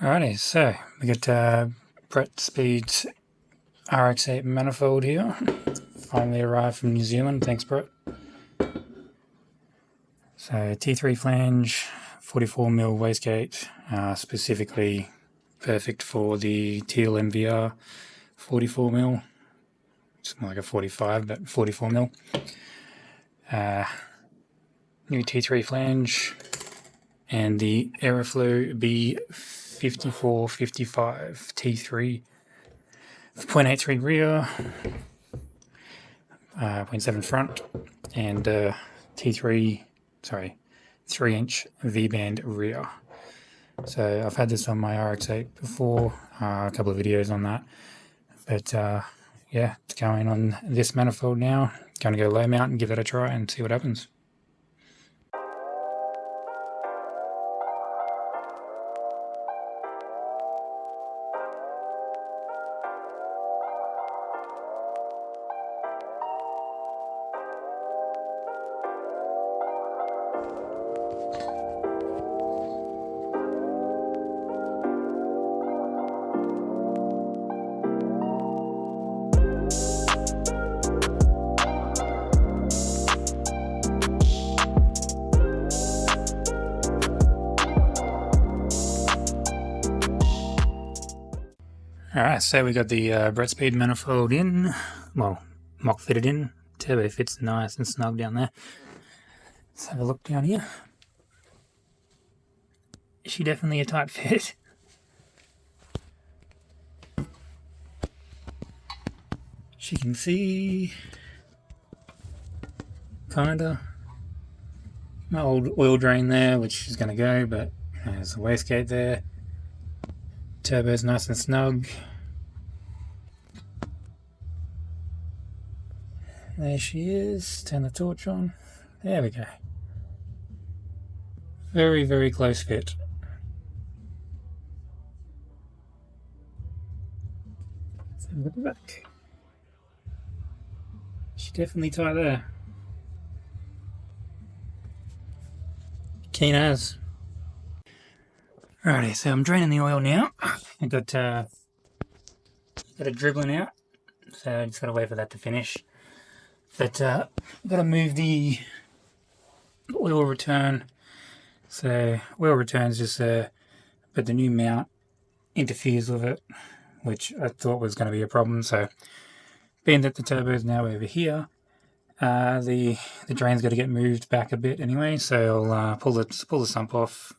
Alrighty, so we got BrettSpeed RX8 manifold here. Finally arrived from New Zealand, thanks Brett. So T3 flange, 44mm wastegate, specifically perfect for the teal MVR 44mm. It's more like a 45, but 44mm. New T3 flange, and the Aeroflow B5455 T3, 0.83 rear, 0.7 front, and 3-inch V-band rear. So I've had this on my RX8 before, a couple of videos on that, but yeah, it's going on this manifold now. Going to go low mount and give that a try and see what happens. Alright, so we got the BrettSpeed manifold in, well, mock fitted in. Turbo fits nice and snug down there. Let's have a look down here. Is she definitely a tight fit? She can see, kinda. My old oil drain there, which is going to go, but there's a wastegate there. Turbo's nice and snug. There she is. Turn the torch on. There we go. Very, very close fit. Let's have a look at the back. She's definitely tight there. Keen as. Alrighty, so I'm draining the oil now. I got it dribbling out, so I just gotta wait for that to finish. But I've got to move the oil return. So oil returns just but the new mount interferes with it, which I thought was going to be a problem. So being that the turbo is now over here, the drain's got to get moved back a bit anyway. So I'll pull the sump off,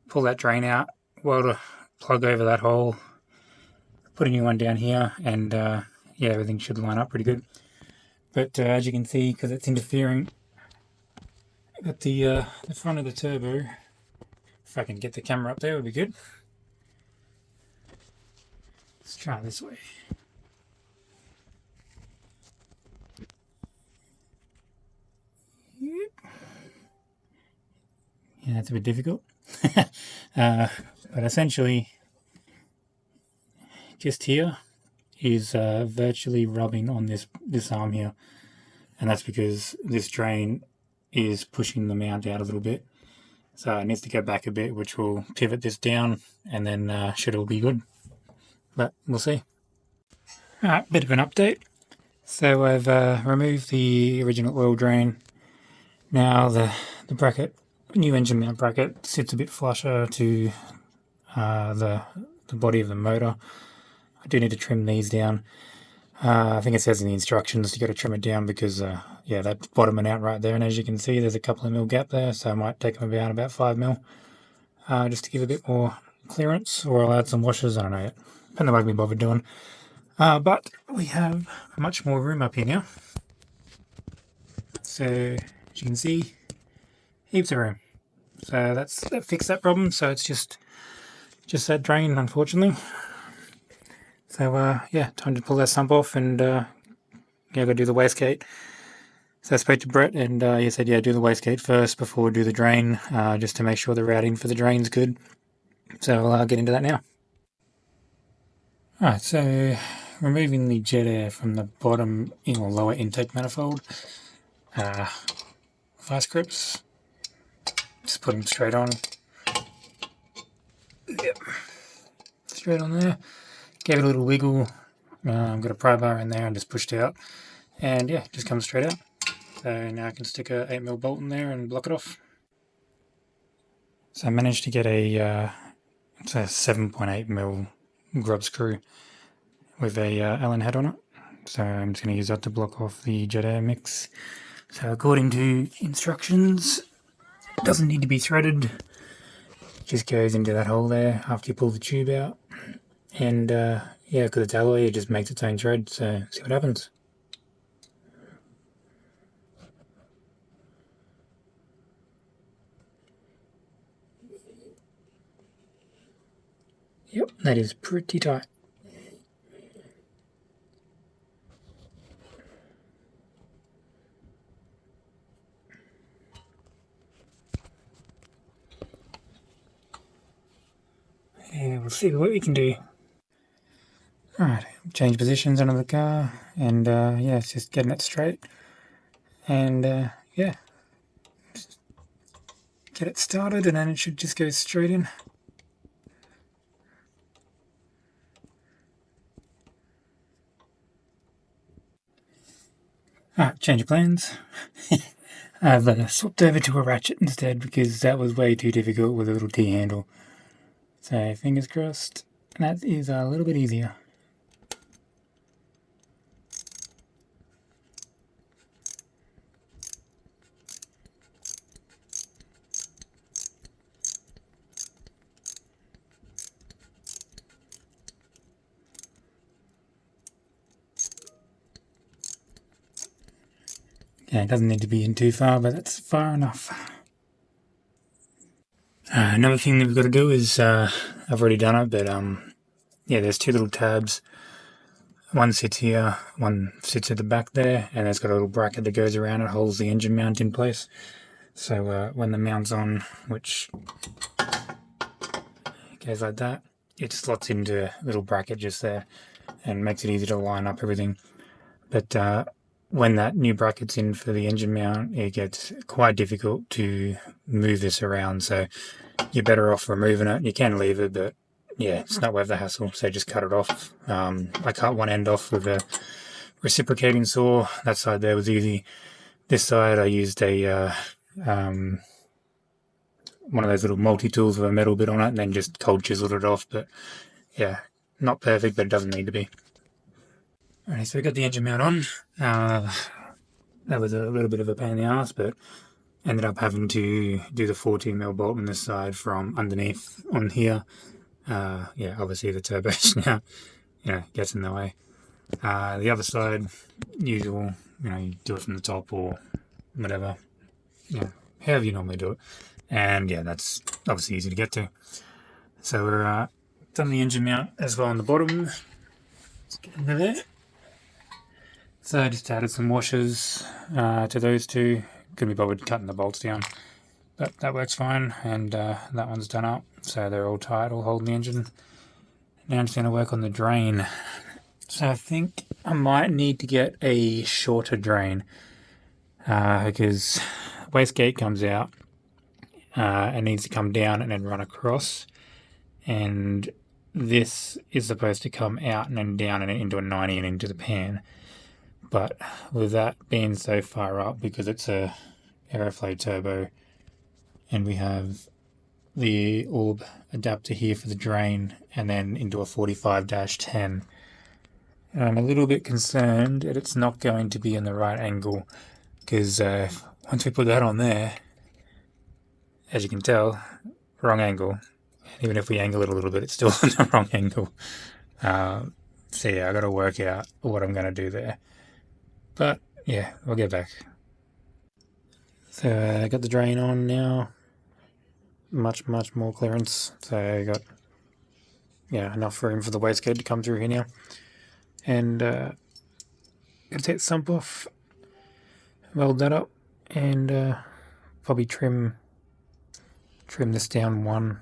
pull that drain out, weld a plug over that hole, put a new one down here, and yeah, everything should line up pretty good. But as you can see, because it's interfering, I've got the front of the turbo. If I can get the camera up there, would be good. Let's try this way. Yep. Yeah, that's a bit difficult. But essentially, just here is virtually rubbing on this arm here, and that's because this drain is pushing the mount out a little bit, so it needs to go back a bit, which will pivot this down, and then should all be good, but we'll see. Alright, bit of an update. So I've removed the original oil drain. Now the bracket, new engine mount bracket, sits a bit flusher to the body of the motor. I do need to trim these down. I think it says in the instructions you got to trim it down because yeah, that's bottoming out right there, and as you can see there's a couple of mil gap there, so I might take them down about 5 mil just to give a bit more clearance, or I'll add some washers, I don't know yet. Depending on what I can be bothered doing. But we have much more room up here now. So as you can see, heaps of room. So that fixed that problem, so it's just that drain, unfortunately. So yeah, time to pull that sump off and yeah, go do the wastegate. So I spoke to Brett, and he said, yeah, do the wastegate first before we do the drain, just to make sure the routing for the drain's good. So I'll get into that now. Alright, so removing the jet air from the bottom or lower intake manifold. Vice grips, just put them straight on. Yep. Straight on there. Gave it a little wiggle. Got a pry bar in there and just pushed out. And yeah, just comes straight out. So now I can stick a 8mm bolt in there and block it off. So I managed to get a 7.8mm grub screw with a Allen head on it. So I'm just going to use that to block off the jet air mix. So according to instructions, it doesn't need to be threaded. It just goes into that hole there after you pull the tube out. And yeah, because it's alloy, it just makes its own thread. So see what happens. Yep, that is pretty tight. And we'll see what we can do. Alright, change positions under the car, and yeah, it's just getting it straight. And yeah, just get it started, and then it should just go straight in. Alright, change of plans. I've swapped over to a ratchet instead because that was way too difficult with a little T-handle. So fingers crossed, that is a little bit easier. Yeah, it doesn't need to be in too far, but that's far enough. Another thing that we've got to do is, I've already done it, but yeah, there's two little tabs. One sits here, one sits at the back there, and it's got a little bracket that goes around it, holds the engine mount in place. So when the mount's on, which goes like that, it slots into a little bracket just there and makes it easy to line up everything. But when that new bracket's in for the engine mount, it gets quite difficult to move this around, so you're better off removing it. You can leave it, but yeah, it's not worth the hassle, so just cut it off. I cut one end off with a reciprocating saw. That side there was easy. This side I used a one of those little multi-tools with a metal bit on it, and then just cold chiseled it off. But yeah, not perfect, but it doesn't need to be. Alright, so we got the engine mount on. That was a little bit of a pain in the ass, but ended up having to do the 14mm bolt on this side from underneath on here. Yeah, obviously the turbo now, gets in the way. The other side, usual, you do it from the top or whatever, however you normally do it. And yeah, that's obviously easy to get to. So we're done the engine mount as well on the bottom. Let's get into there. So I just added some washers to those two. Couldn't be bothered cutting the bolts down, but that works fine. And that one's done up, so they're all tight, all holding the engine. Now I'm just going to work on the drain. So I think I might need to get a shorter drain because wastegate comes out and needs to come down and then run across. And this is supposed to come out and then down and into a 90 and into the pan. But with that being so far up, because it's a aeroflow turbo, and we have the orb adapter here for the drain, and then into a 45-10, I'm a little bit concerned that it's not going to be in the right angle, because once we put that on there, as you can tell, wrong angle. Even if we angle it a little bit, it's still in the wrong angle. So yeah, I got to work out what I'm going to do there. But yeah, we'll get back. So I got the drain on now. Much more clearance. So I got enough room for the wastegate to come through here now. And gonna take the sump off, weld that up, and probably trim this down one,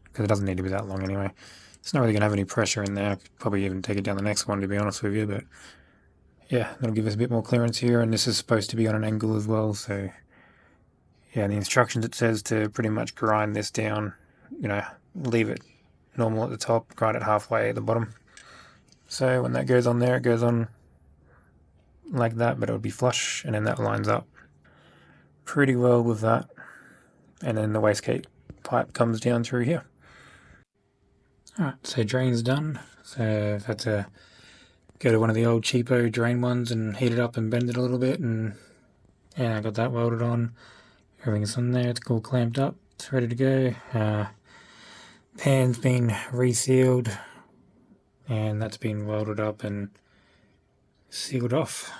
because it doesn't need to be that long anyway. It's not really gonna have any pressure in there. I could probably even take it down the next one, to be honest with you, but yeah, that'll give us a bit more clearance here, and this is supposed to be on an angle as well, so yeah, in the instructions it says to pretty much grind this down, leave it normal at the top, grind it halfway at the bottom. So when that goes on there, it goes on like that, but it would be flush, and then that lines up pretty well with that. And then the wastegate pipe comes down through here. Alright, so drain's done. So I've had to go to one of the old cheapo drain ones and heat it up and bend it a little bit, and yeah, I got that welded on. Everything's on there, it's all clamped up, it's ready to go. Pan's been resealed, and that's been welded up and sealed off.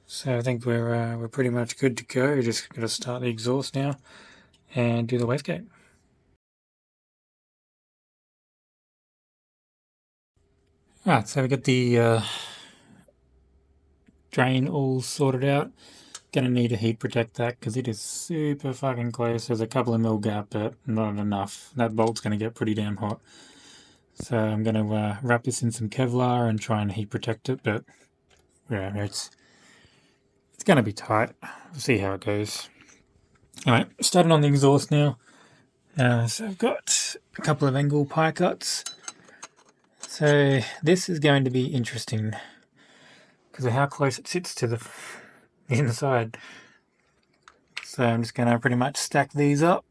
So I think we're pretty much good to go. Just got to start the exhaust now and do the wastegate. Alright, so we got the drain all sorted out. Gonna need to heat protect that because it is super fucking close. There's a couple of mil gap, but not enough. That bolt's gonna get pretty damn hot. So I'm gonna wrap this in some Kevlar and try and heat protect it, but yeah, it's gonna be tight. We'll see how it goes. Alright, starting on the exhaust now. So I've got a couple of angle pie cuts. So this is going to be interesting because of how close it sits to the inside. So I'm just going to pretty much stack these up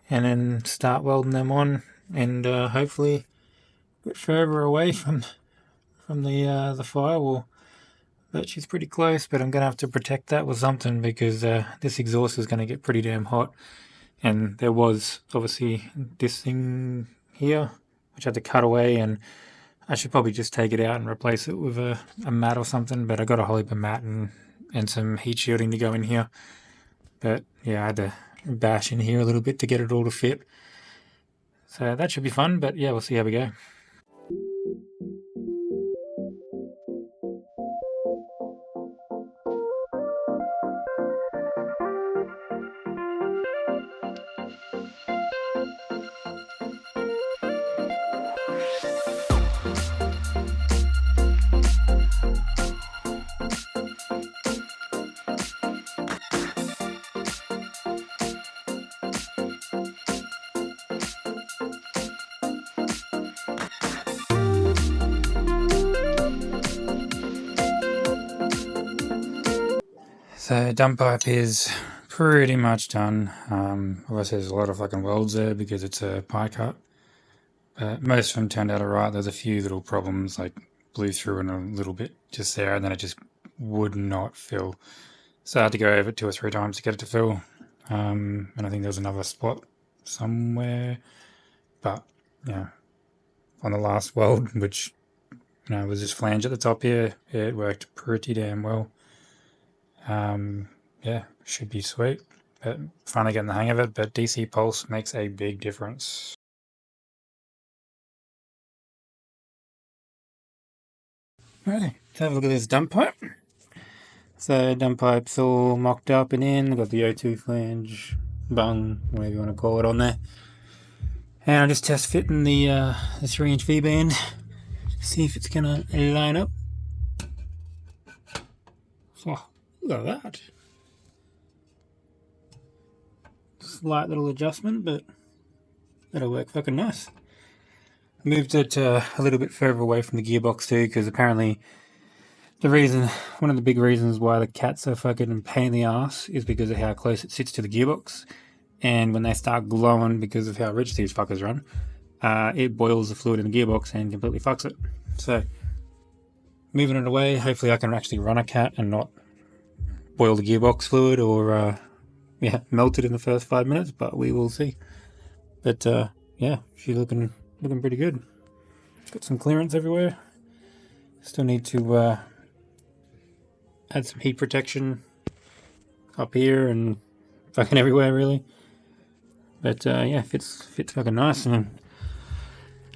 and then start welding them on, and hopefully a bit further away from the firewall. But she's pretty close, but I'm going to have to protect that with something because this exhaust is going to get pretty damn hot. And there was obviously this thing here which I had to cut away, and I should probably just take it out and replace it with a mat or something, but I got a whole heap of mat and some heat shielding to go in here. But yeah, I had to bash in here a little bit to get it all to fit. So that should be fun, but yeah, we'll see how we go. So dump pipe is pretty much done. Obviously there's a lot of fucking welds there because it's a pie cut. Most of them turned out alright. There's a few little problems, like blew through in a little bit just there, and then it just would not fill. So I had to go over it 2 or 3 times to get it to fill. And I think there was another spot somewhere. But, yeah, on the last weld, which, you know, was this flange at the top here, it worked pretty damn well. Yeah, should be sweet. But finally getting the hang of it, but DC pulse makes a big difference. Alrighty, let's have a look at this dump pipe. So dump pipe's all mocked up and in. I've got the O2 flange, bung, whatever you want to call it, on there. And I'm just test fitting the 3-inch V-band, see if it's gonna line up. Oh, look at that. Slight little adjustment, but that'll work fucking nice. I moved it a little bit further away from the gearbox too, because apparently one of the big reasons why the cats are fucking pain in the ass is because of how close it sits to the gearbox. And when they start glowing because of how rich these fuckers run, it boils the fluid in the gearbox and completely fucks it. So, moving it away, hopefully I can actually run a cat and not boil the gearbox fluid or melt it in the first 5 minutes, but we will see. But yeah, she's looking pretty good. Got some clearance everywhere. Still need to add some heat protection up here and fucking everywhere really. But yeah, fits fucking nice. And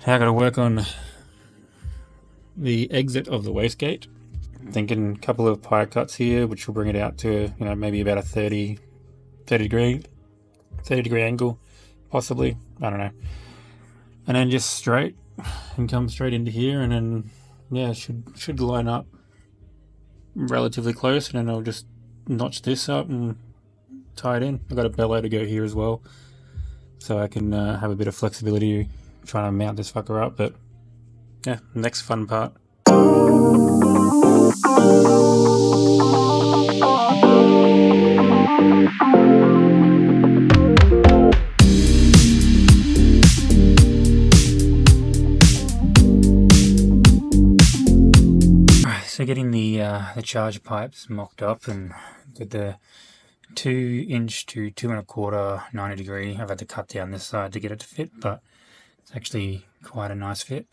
now I got to work on the exit of the wastegate. Thinking a couple of pie cuts here, which will bring it out to, you know, maybe about a 30 degree angle, possibly. I don't know. And then just straight and come straight into here, and then yeah, should line up relatively close, and then I'll just notch this up and tie it in. I've got a bellow to go here as well. so I can have a bit of flexibility trying to mount this fucker up. But yeah, next fun part. So getting the charge pipes mocked up and did the 2" to 2 1/4 90 degree. I've had to cut down this side to get it to fit, but it's actually quite a nice fit.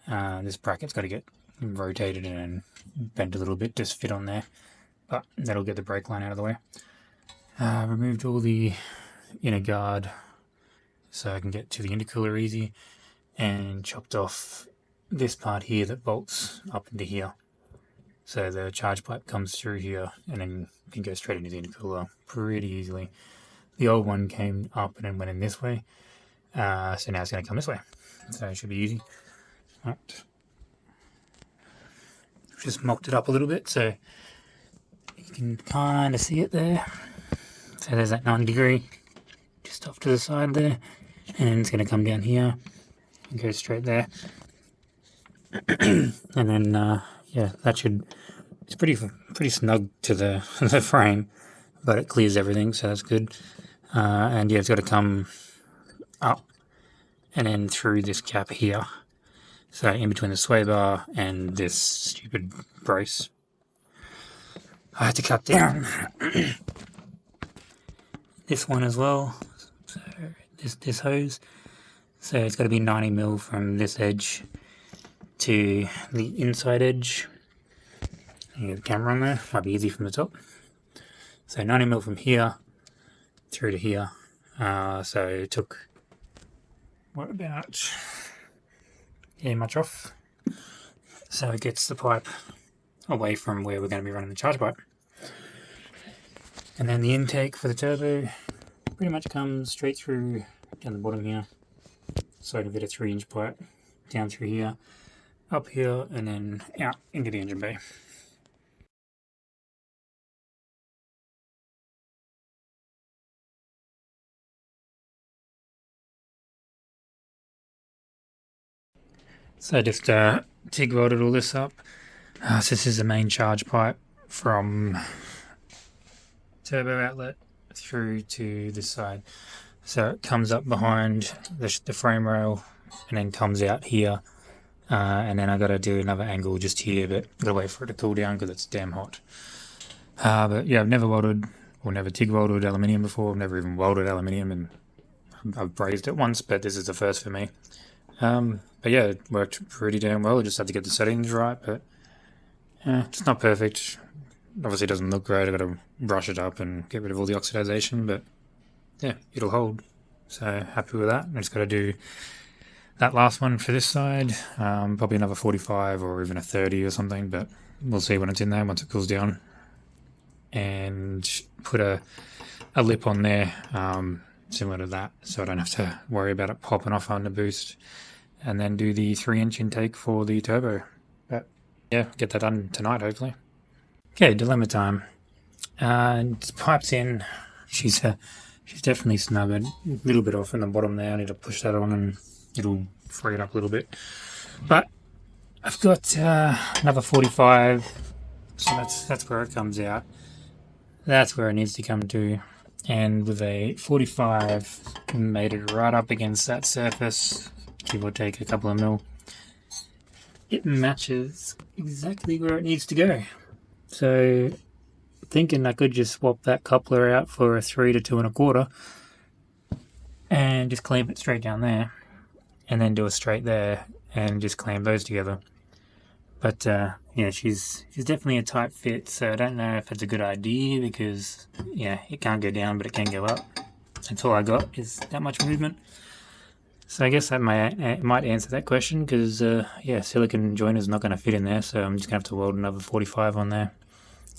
This bracket's got to get rotated and bent a little bit to fit on there, but that'll get the brake line out of the way. Removed all the inner guard so I can get to the intercooler easy, and chopped off this part here that bolts up into here. So the charge pipe comes through here and then can go straight into the intercooler pretty easily. The old one came up and then went in this way, so now it's going to come this way. So it should be easy. Right. Just mocked it up a little bit so you can kind of see it there. So there's that 90 degree just off to the side there, and then it's going to come down here and go straight there. And then yeah, that should, it's pretty snug to the frame, but it clears everything, so that's good. And yeah, it's got to come up and then through this cap here, so in between the sway bar and this stupid brace. I had to cut down this one as well, so this hose, so it's got to be 90mm from this edge to the inside edge. You get the camera on there, might be easy from the top. So 90mm from here through to here. So it took, what, about much off. So it gets the pipe away from where we're going to be running the charge pipe. And then the intake for the turbo pretty much comes straight through down the bottom here. So I can fit a 3" pipe down through here, up here, and then out into the engine bay. So I just TIG welded all this up. So this is the main charge pipe from turbo outlet through to this side. So it comes up behind the frame rail and then comes out here. And then I got to do another angle just here, but gotta wait for it to cool down because it's damn hot. But yeah, I've never welded or never TIG welded aluminium before. I've never even welded aluminium, and I've brazed it once, but this is the first for me. But yeah, it worked pretty damn well. I just had to get the settings right, but it's not perfect. Obviously it doesn't look great. I've got to brush it up and get rid of all the oxidization, but yeah, it'll hold. So happy with that. I just got to do that last one for this side, probably another 45 or even a 30 or something, but we'll see when it's in there, once it cools down. And put a lip on there, similar to that, so I don't have to worry about it popping off on the boost. And then do the 3" intake for the turbo. But yeah, get that done tonight, hopefully. Okay, dilemma time. Pipe's in. She's definitely snug. A little bit off in the bottom there. I need to push that on and it'll free it up a little bit. But I've got another 45, so that's where it comes out. That's where it needs to come to. And with a 45, made it right up against that surface, give or take a couple of mil. It matches exactly where it needs to go. So thinking I could just swap that coupler out for a 3 to 2 1/4 and just clamp it straight down there, and then do a straight there and just clamp those together. But yeah, she's definitely a tight fit, so I don't know if it's a good idea because yeah, it can't go down but it can go up. That's all I got, is that much movement. So I guess that might answer that question, because yeah, silicone joiner's not going to fit in there, so I'm just going to have to weld another 45 on there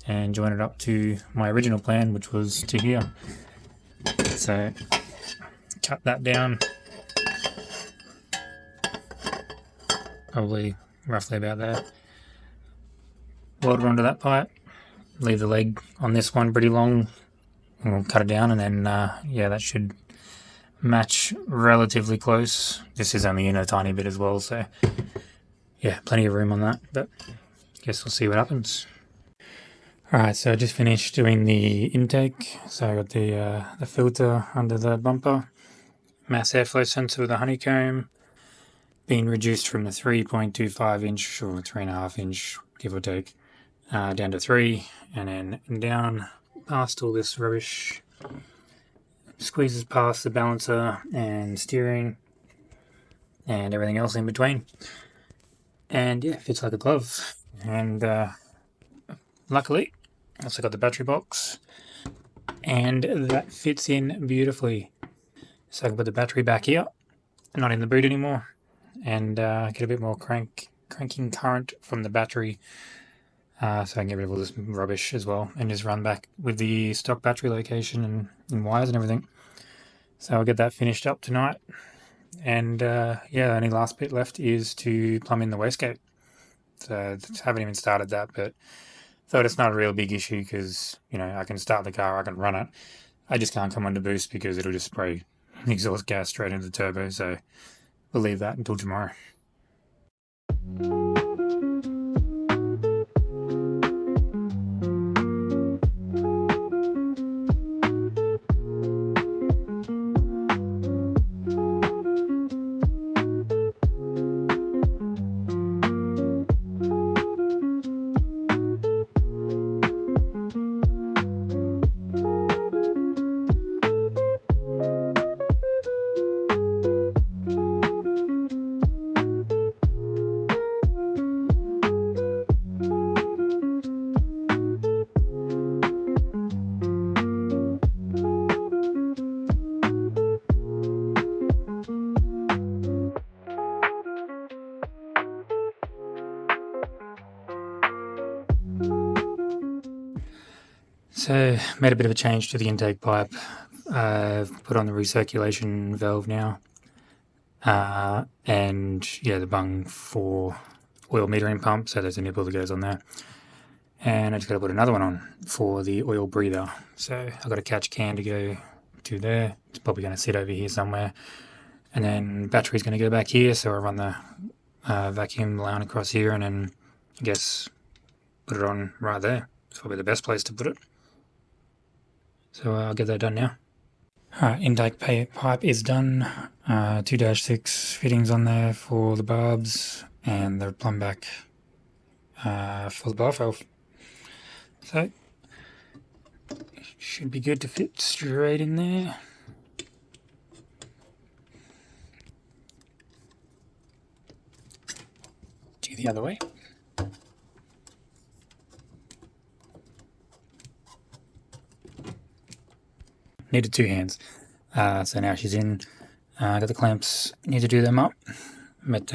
and join it up to my original plan, which was to here. So cut that down, probably roughly about there. Weld it onto that pipe, leave the leg on this one pretty long, we'll cut it down, and then yeah, that should match relatively close. This is only in a tiny bit as well, so yeah, plenty of room on that, but I guess we'll see what happens. Alright, so I just finished doing the intake. So I got the filter under the bumper, mass airflow sensor with a honeycomb, being reduced from the 3.25 inch or 3.5 inch, give or take, down to 3, and then down past all this rubbish, squeezes past the balancer and steering and everything else in between. And yeah, fits like a glove. And luckily, I also got the battery box, and that fits in beautifully. So I can put the battery back here, not in the boot anymore, and get a bit more cranking current from the battery, so I can get rid of all this rubbish as well, and just run back with the stock battery location and wires and everything. So I'll get that finished up tonight, and yeah, the only last bit left is to plumb in the wastegate. So I haven't even started that, but thought it's not a real big issue because, you know, I can start the car, I can run it. I just can't come under boost because it'll just spray exhaust gas straight into the turbo, so we'll leave that until tomorrow. So, made a bit of a change to the intake pipe. I've put on the recirculation valve now. And yeah, the bung for oil metering pump, so there's a nipple that goes on there. And I just got to put another one on for the oil breather. So I've got a catch can to go to there. It's probably going to sit over here somewhere. And then battery's going to go back here, so I run the vacuum line across here, and then I guess put it on right there. It's probably the best place to put it. So I'll get that done now. Alright, intake pipe is done. 2-6 fittings on there for the barbs and the plumb back for the bar valve. So, should be good to fit straight in there. Do the other way. Needed 2 hands. So now she's in. Got the clamps, need to do them up. But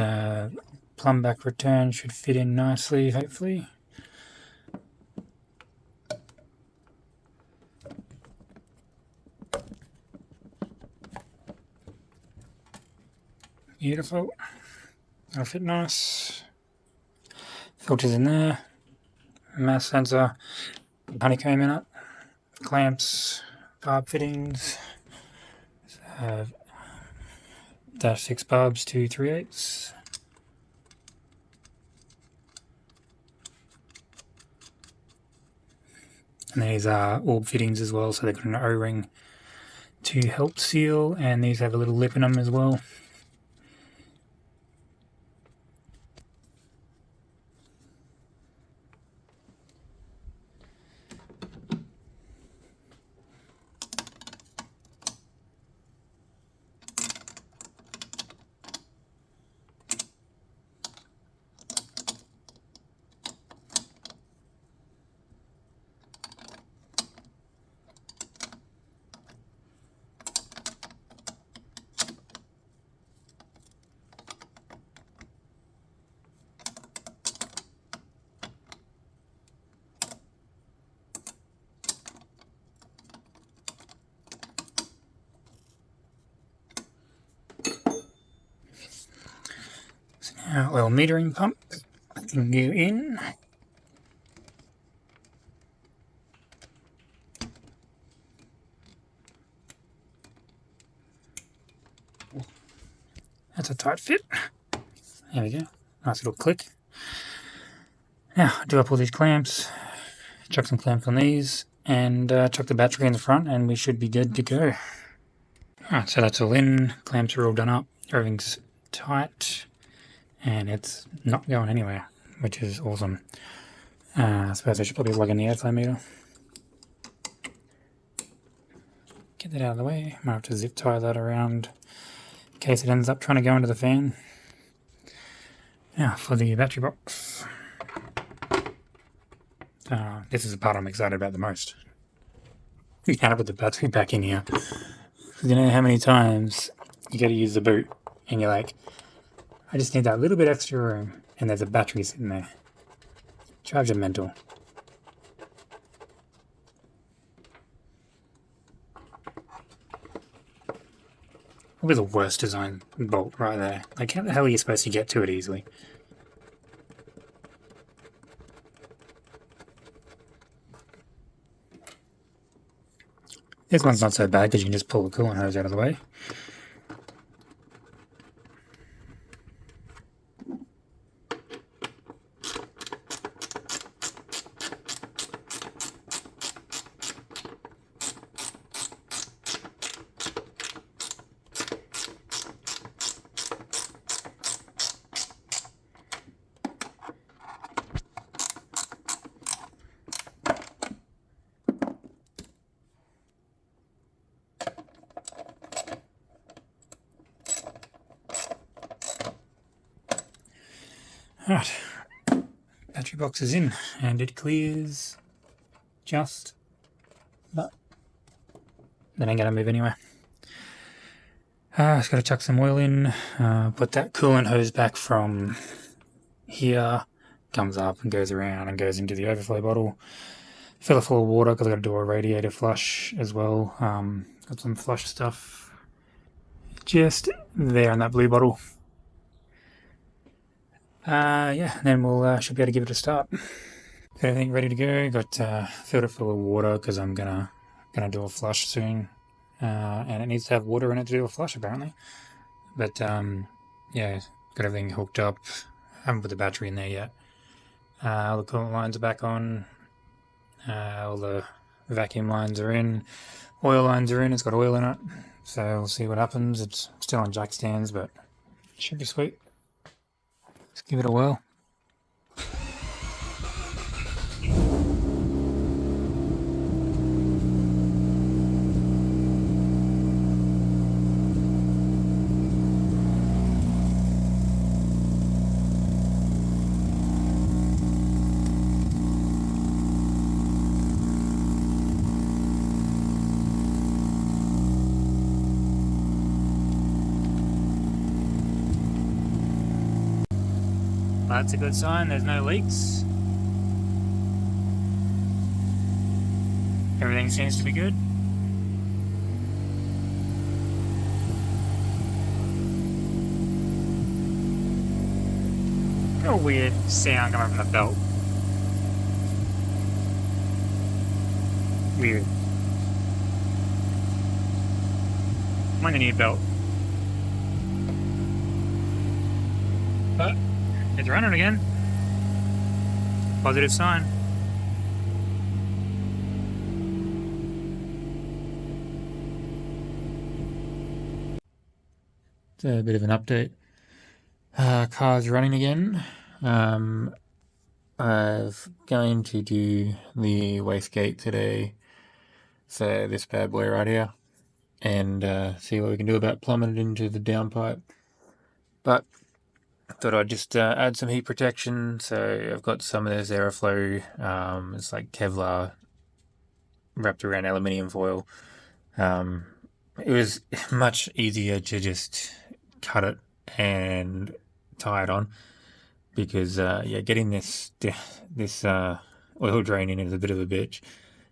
plumb back return should fit in nicely, hopefully. Beautiful. That'll fit nice. Filters in there. Mass sensor. Honeycomb in it. Clamps. Barb fittings. -6 barbs, 2 3/8. And these are orb fittings as well, so they've got an O-ring to help seal, and these have a little lip in them as well. Now, oil metering pump can go in. That's a tight fit. There we go. Nice little click. Now, do up all these clamps, chuck some clamps on these, and chuck the battery in the front, and we should be good to go. Alright, so that's all in. Clamps are all done up. Everything's tight, and it's not going anywhere, which is awesome. I suppose I should probably plug in the airflow meter. Get that out of the way. Might have to zip tie that around in case it ends up trying to go into the fan. Now for the battery box. This is the part I'm excited about the most. You can't put the battery back in here. You know how many times you got to use the boot and you're like, I just need that little bit extra room, and there's a battery sitting there. Drives you mental. Probably the worst design bolt right there. Like, how the hell are you supposed to get to it easily? This one's not so bad because you can just pull the coolant hose out of the way. Right, battery box is in, and it clears just, but that ain't gonna move anywhere. Just gotta chuck some oil in, put that coolant hose back from here, comes up and goes around and goes into the overflow bottle. Fill it full of water because I gotta do a radiator flush as well. Got some flush stuff just there in that blue bottle. Yeah, then we'll should be able to give it a start. Got everything ready to go. Got filled it full of water because I'm gonna do a flush soon, and it needs to have water in it to do a flush apparently. But yeah, got everything hooked up. Haven't put the battery in there yet. All the coolant lines are back on. All the vacuum lines are in. Oil lines are in. It's got oil in it, so we'll see what happens. It's still on jack stands, but it should be sweet. Let's give it a whirl. That's a good sign, there's no leaks. Everything seems to be good. Got a weird sound coming from the belt. Weird. I'm on the new belt. But it's running again. Positive sign. It's a bit of an update. Car's running again. I'm going to do the wastegate today for this bad boy right here, and see what we can do about plumbing it into the downpipe. But I thought I'd just add some heat protection. So I've got some of this aeroflow. It's like Kevlar wrapped around aluminium foil. It was much easier to just cut it and tie it on, because yeah, getting this oil drain in is a bit of a bitch,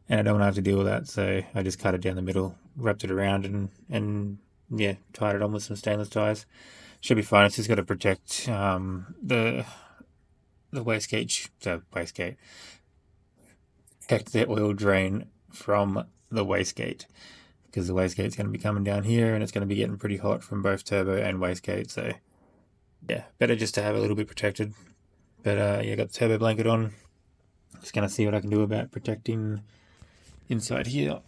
and I don't want to have to deal with that. So I just cut it down the middle, wrapped it around, and yeah, tied it on with some stainless ties. Should be fine. It's just got to protect the wastegate, protect the oil drain from the wastegate, because the wastegate's going to be coming down here and it's going to be getting pretty hot from both turbo and wastegate. So yeah, better just to have a little bit protected. But yeah, got the turbo blanket on. Just gonna see what I can do about protecting inside here.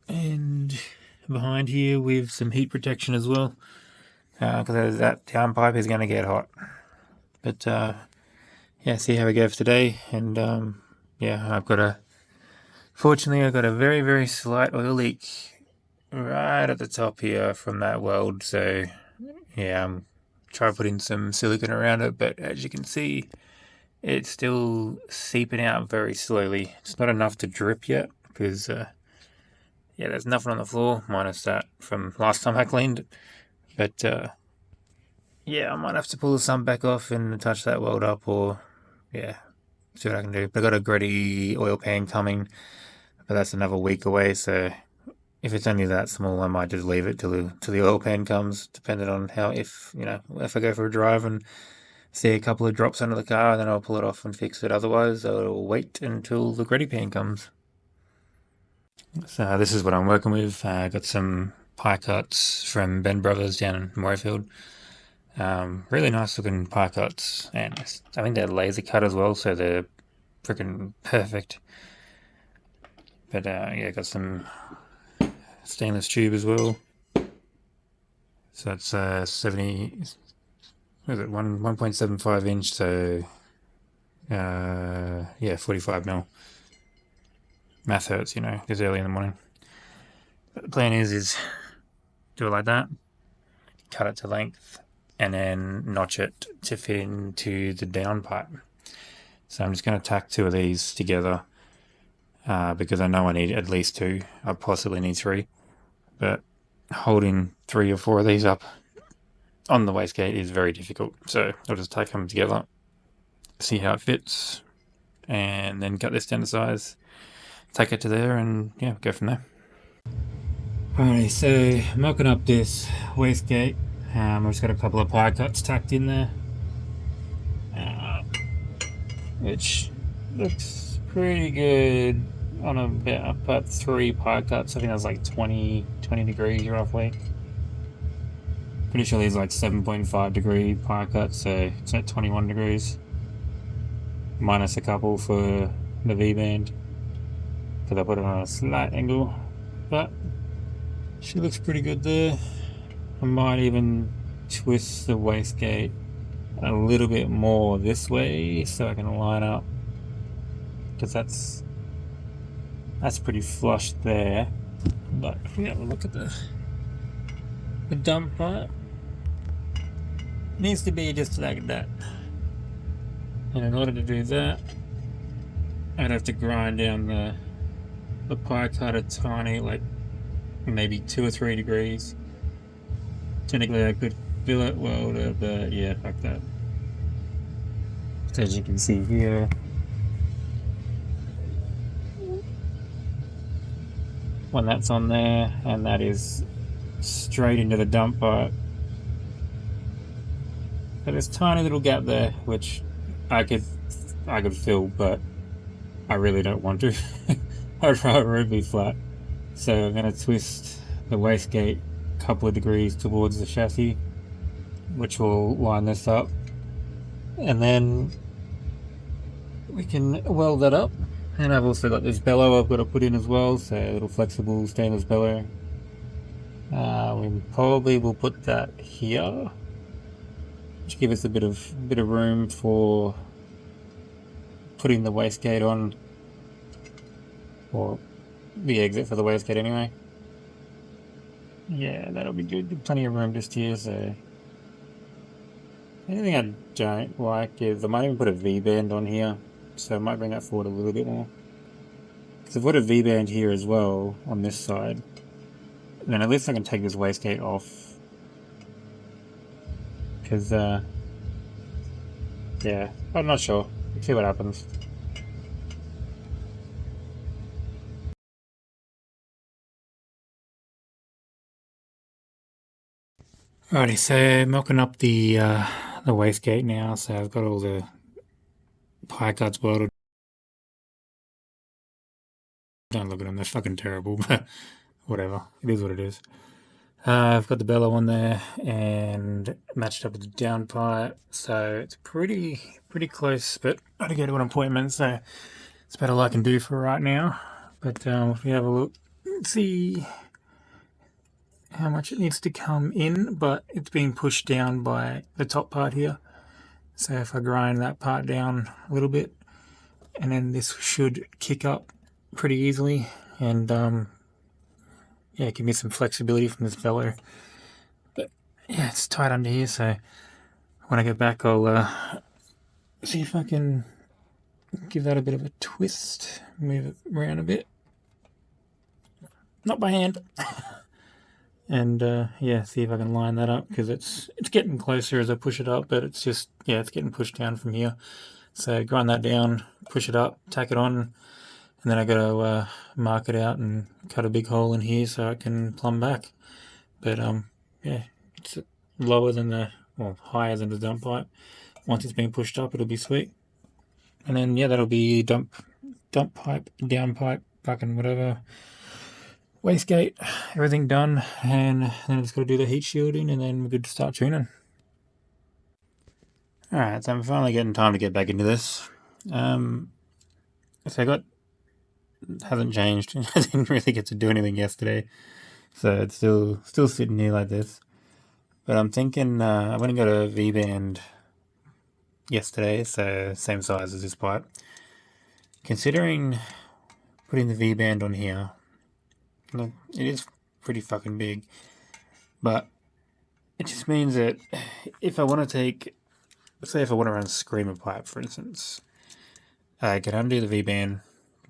And behind here with some heat protection as well, because that downpipe is going to get hot. But yeah, see how we go for today. And yeah, fortunately I've got a very, very slight oil leak right at the top here from that weld. So yeah, I'm trying to put in some silicone around it, but as you can see, it's still seeping out very slowly. It's not enough to drip yet because yeah, there's nothing on the floor minus that from last time I cleaned it. But yeah, I might have to pull the sump back off and touch that weld up, or yeah, see what I can do. But I got a Gretty oil pan coming, but that's another week away. So if it's only that small, I might just leave it till the oil pan comes, depending on how if I go for a drive and see a couple of drops under the car, then I'll pull it off and fix it. Otherwise, I'll wait until the Gretty pan comes. So this is what I'm working with. I got some pie cuts from Ben Brothers down in Morayfield. Really nice looking pie cuts, and I think they're laser cut as well, so they're freaking perfect. But yeah, got some stainless tube as well. So that's 70. What is it? 1.75 inch. So yeah, 45 mil. Math hurts, because early in the morning. But the plan is do it like that, cut it to length, and then notch it to fit into the downpipe. So I'm just going to tack two of these together because I know I need at least two. I possibly need three. But holding 3 or 4 of these up on the wastegate is very difficult. So I'll just tack them together, see how it fits, and then cut this down to size, take it to there, and yeah, go from there. Alright, so mocking up this wastegate. I've just got a couple of pie cuts tacked in there, which looks pretty good on about 3 pie cuts. I think that's like 20 degrees roughly. Pretty sure these are like 7.5 degree pie cuts, so it's at 21 degrees. Minus a couple for the V-band, because I put it on a slight angle. But she looks pretty good there. I might even twist the wastegate a little bit more this way so I can line up, because that's pretty flush there. But if we have a look at the dump pipe, it needs to be just like that. And in order to do that, I'd have to grind down the pie cutter tiny, like maybe 2 or 3 degrees. Technically I could billet welder, but yeah, fuck that. So as you can see here, when that's on there, and that is straight into the dump pipe. But there's a tiny little gap there, which I could fill, but I really don't want to. I'd rather it be flat. So I'm going to twist the wastegate a couple of degrees towards the chassis, which will line this up. And then we can weld that up. And I've also got this bellow I've got to put in as well, so a little flexible stainless bellow. We probably will put that here, which gives us a bit of room for putting the wastegate on, or the exit for the wastegate anyway. Yeah, that'll be good. Plenty of room just here. So anything I don't like is I might even put a V-band on here, so I might bring that forward a little bit more. Because if I put a V-band here as well on this side, then at least I can take this wastegate off. Because yeah, I'm not sure. We'll see what happens. Alrighty, so mocking up the wastegate now. So I've got all the pie cuts welded. Don't look at them; they're fucking terrible. But whatever, it is what it is. I've got the bellow on there and matched up with the downpipe, so it's pretty close, but I got to go to an appointment, so it's about all I can do for right now. But if we have a look, see how much it needs to come in, but it's being pushed down by the top part here. So if I grind that part down a little bit, and then this should kick up pretty easily, and yeah, give me some flexibility from this bellow. But yeah, it's tight under here, so when I get back, I'll see if I can give that a bit of a twist, move it around a bit, not by hand, and yeah, see if I can line that up, because it's getting closer as I push it up, but it's just, yeah, it's getting pushed down from here. So grind that down, push it up, tack it on, and then I got to mark it out and cut a big hole in here so it can plumb back. But yeah, it's lower than the, well, higher than the dump pipe. Once it's been pushed up, it'll be sweet. And then yeah, that'll be dump pipe, down pipe, fucking whatever, wastegate, everything done, and then it's got to do the heat shielding, and then we're good to start tuning. Alright, so I'm finally getting time to get back into this. So I got, hasn't changed. I didn't really get to do anything yesterday, so it's still sitting here like this. But I'm thinking I went and got a V-band yesterday, so same size as this pipe. Considering putting the V-band on here, it is pretty fucking big, but it just means that if I want to take, say if I want to run a screamer pipe, for instance, I can undo the V-band,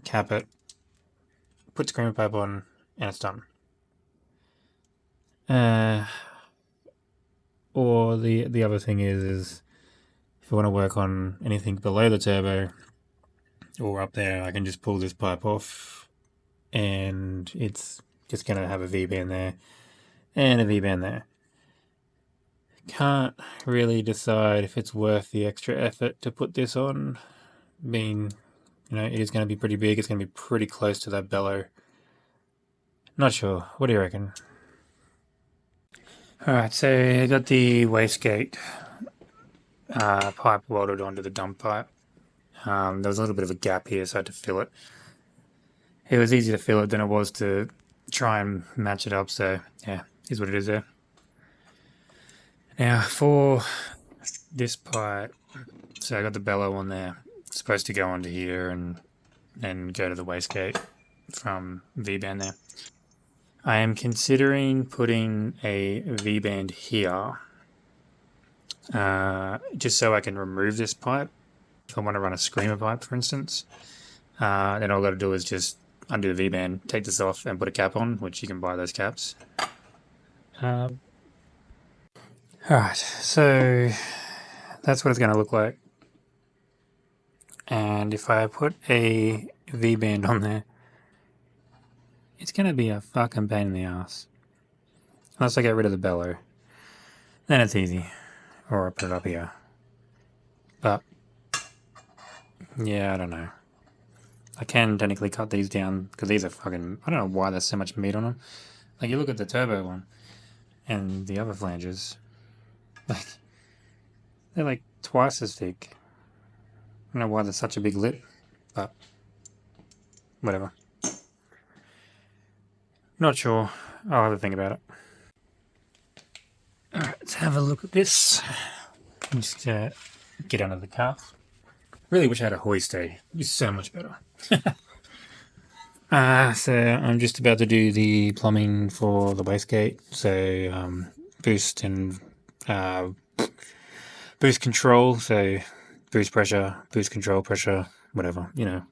cap it, put screamer pipe on, and it's done. Or the other thing is if I want to work on anything below the turbo or up there, I can just pull this pipe off, and it's just going to have a V-band there and a V-band there. Can't really decide if it's worth the extra effort to put this on, being, you know, it is going to be pretty big. It's going to be pretty close to that bellow. Not sure. What do you reckon? Alright, so I got the wastegate pipe welded onto the dump pipe. There was a little bit of a gap here, so I had to fill it. It was easier to fill it than it was to try and match it up, so yeah, is what it is there. Now, for this pipe, so I got the bellow on there. It's supposed to go onto here and then go to the wastegate from V-band there. I am considering putting a V-band here, just so I can remove this pipe. If I want to run a screamer pipe, for instance, then all I've got to do is just undo the V-band, take this off, and put a cap on, which you can buy those caps. Alright, so that's what it's going to look like. And if I put a V-band on there, it's going to be a fucking pain in the ass. Unless I get rid of the bellow. Then it's easy. Or I put it up here. But, yeah, I don't know. I can technically cut these down, because these are fucking, I don't know why there's so much meat on them. Like, you look at the turbo one, and the other flanges, like, they're like twice as thick. I don't know why there's such a big lip, but whatever. Not sure. I'll have a think about it. Alright, let's have a look at this. Just get under the cuff. Really wish I had a hoist, eh? It'd be so much better. So I'm just about to do the plumbing for the wastegate. So boost and boost control. So boost pressure, boost control pressure, whatever, you know.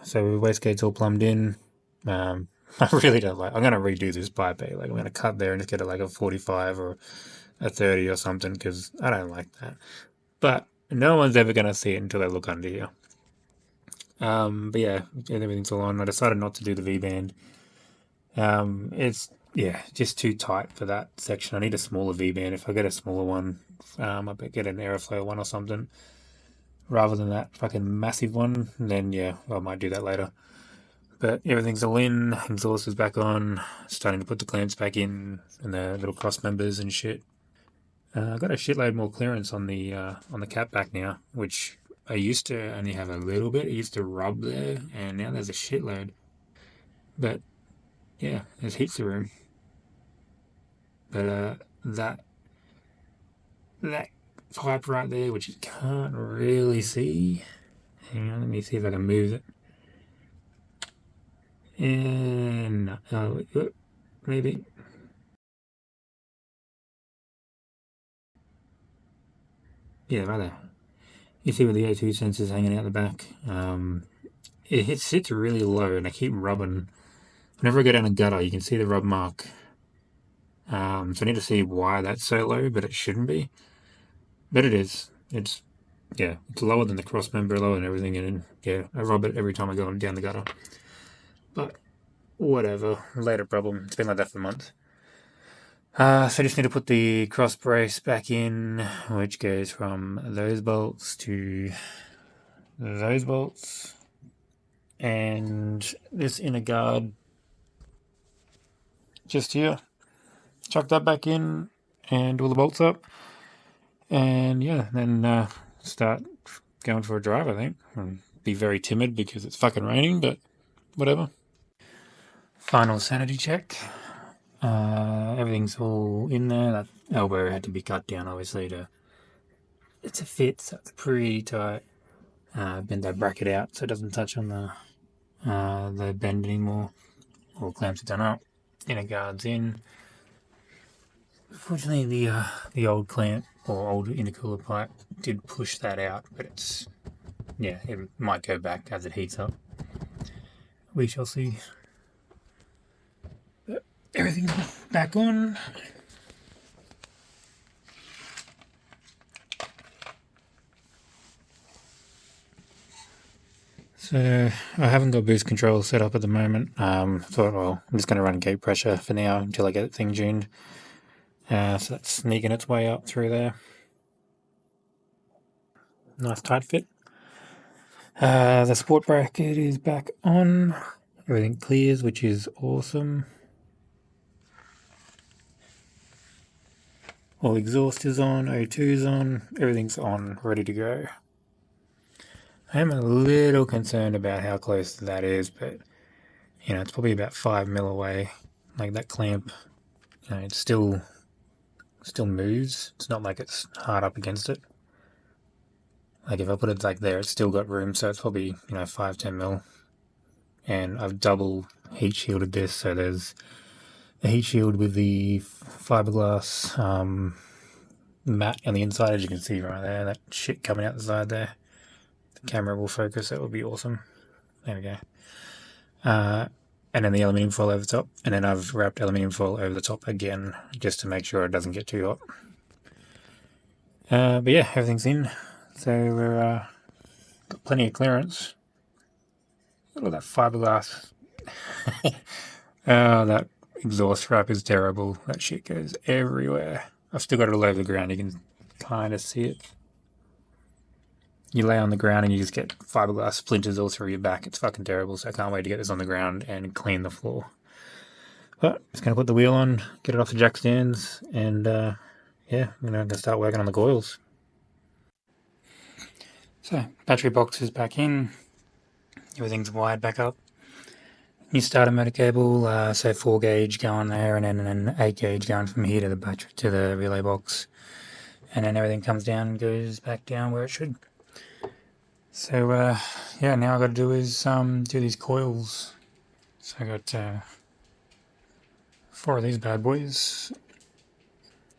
So wastegate's all plumbed in. I really don't like, I'm going to redo this pipe, eh? Like, I'm going to cut there and just get it like a 45 or a 30 or something, because I don't like that. But no one's ever going to see it until they look under here. But yeah, everything's all on. I decided not to do the V-band. It's, yeah, just too tight for that section. I need a smaller V-band. If I get a smaller one, I bet get an airflow one or something, rather than that fucking massive one. Then yeah, I might do that later. But everything's all in, exhaust is back on, starting to put the clamps back in, and the little cross members and shit. I've got a shitload more clearance on the cap back now, which I used to only have a little bit. It used to rub there, and now there's a shitload. But yeah, there's heaps of room. But that pipe right there, which you can't really see. Hang on, let me see if I can move it. And maybe. Yeah, right there. You see where the O2 sensor's hanging out the back. It sits really low, and I keep rubbing. Whenever I go down a gutter, you can see the rub mark. So I need to see why that's so low, but it shouldn't be. But it is. It's lower than the cross member, lower than everything, and yeah, I rub it every time I go down the gutter. But whatever, later problem. It's been like that for months. So I just need to put the cross brace back in, which goes from those bolts to those bolts, and this inner guard just here. Chuck that back in and all the bolts up, and yeah, then start going for a drive, I think. And be very timid because it's fucking raining, but whatever. Final sanity check. Everything's all in there. That elbow had to be cut down, obviously, to fit, so it's pretty tight. Bend that bracket out so it doesn't touch on the bend anymore. All clamps are done up. Inner guards in. Fortunately, the old clamp or old intercooler pipe did push that out, but it might go back as it heats up. We shall see. But everything's back on. So I haven't got boost control set up at the moment. Thought, well, I'm just going to run gate pressure for now until I get the thing tuned. So that's sneaking its way up through there. Nice tight fit. The sport bracket is back on. Everything clears, which is awesome. All exhaust is on, O2's on, everything's on, ready to go. I am a little concerned about how close that is, but it's probably about 5 mil away. Like that clamp, it still moves. It's not like it's hard up against it. Like if I put it like there, it's still got room, so it's probably 5-10 mil. And I've double heat shielded this, so there's a heat shield with the fiberglass mat on the inside, as you can see right there. That shit coming out the side there. The camera will focus. That would be awesome. There we go. And then the aluminium foil over the top, and then I've wrapped aluminium foil over the top again just to make sure it doesn't get too hot. But yeah, everything's in, so we're got plenty of clearance. Look at that fiberglass. Oh, that exhaust wrap is terrible. That shit goes everywhere. I've still got it all over the ground. You can kind of see it. You lay on the ground and you just get fiberglass splinters all through your back. It's fucking terrible, so I can't wait to get this on the ground and clean the floor. But just going to put the wheel on, get it off the jack stands, and I'm going to start working on the coils. So, battery box is back in. Everything's wired back up. New starter motor cable, so 4 gauge going there, and then an 8 gauge going from here to the battery to the relay box. And then everything comes down and goes back down where it should. So now I've got to do is do these coils. So I got 4 of these bad boys,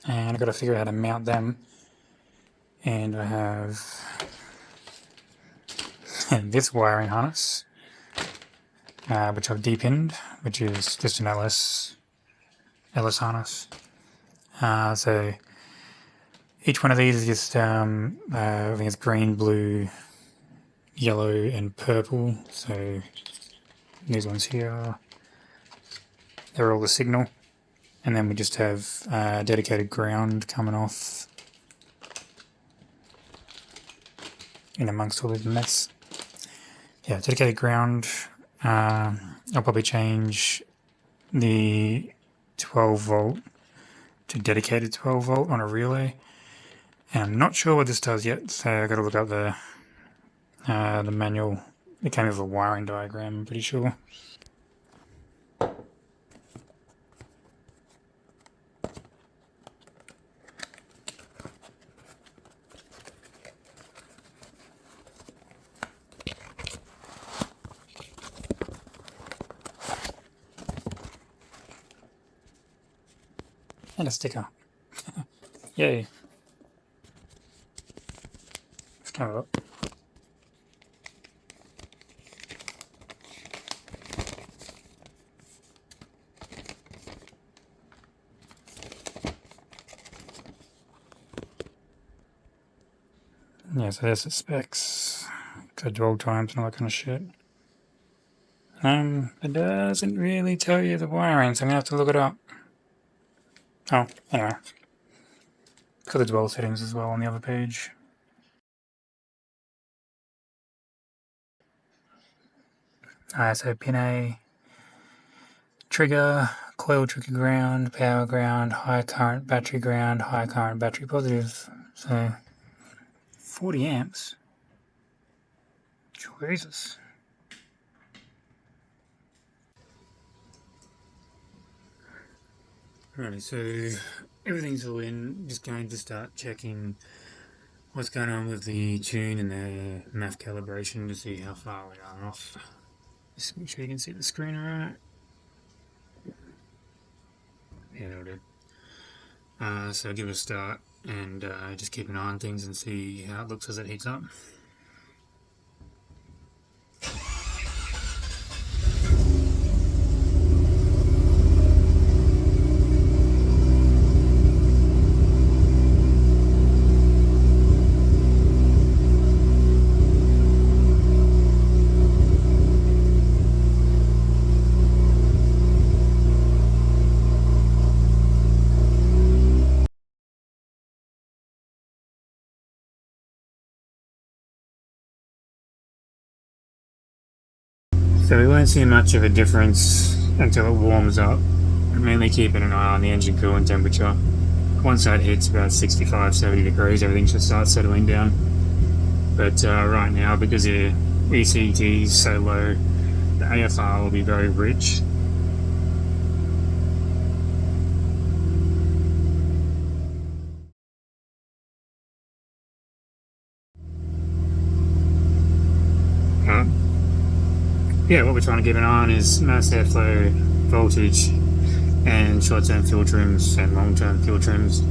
and I've got to figure out how to mount them. And I have this wiring harness, which I've depinned, which is just an LS harness. So each one of these is just I think it's green, blue, yellow and purple. So these ones here, they're all the signal, and then we just have dedicated ground coming off in amongst all this mess. Yeah, dedicated ground I'll probably change the 12 volt to dedicated 12 volt on a relay. And I'm not sure what this does yet, so I've got to look up the manual. It came with a wiring diagram, I'm pretty sure. And a sticker. Yay. Let's come up. Yeah, so there's the specs. Got dwell times and all that kind of shit. It doesn't really tell you the wiring, so I'm gonna have to look it up. Oh, anyway. Got the dwell settings as well on the other page. So pin A, trigger, coil trigger ground, power ground, high current battery ground, high current battery positive. So 40 amps. Jesus. Alright, so everything's all in. Just going to start checking what's going on with the tune and the MAF calibration to see how far we are off. Just make sure you can see the screen alright. Yeah, that'll do. So give it a start and just keep an eye on things and see how it looks as it heats up. So we won't see much of a difference until it warms up. I'm mainly keeping an eye on the engine coolant temperature. Once that hits about 65-70 degrees, everything should start settling down. But right now, because the ECT is so low, the AFR will be very rich. Yeah, what we're trying to keep an eye on is mass airflow, voltage, and short-term fuel trims and long-term fuel trims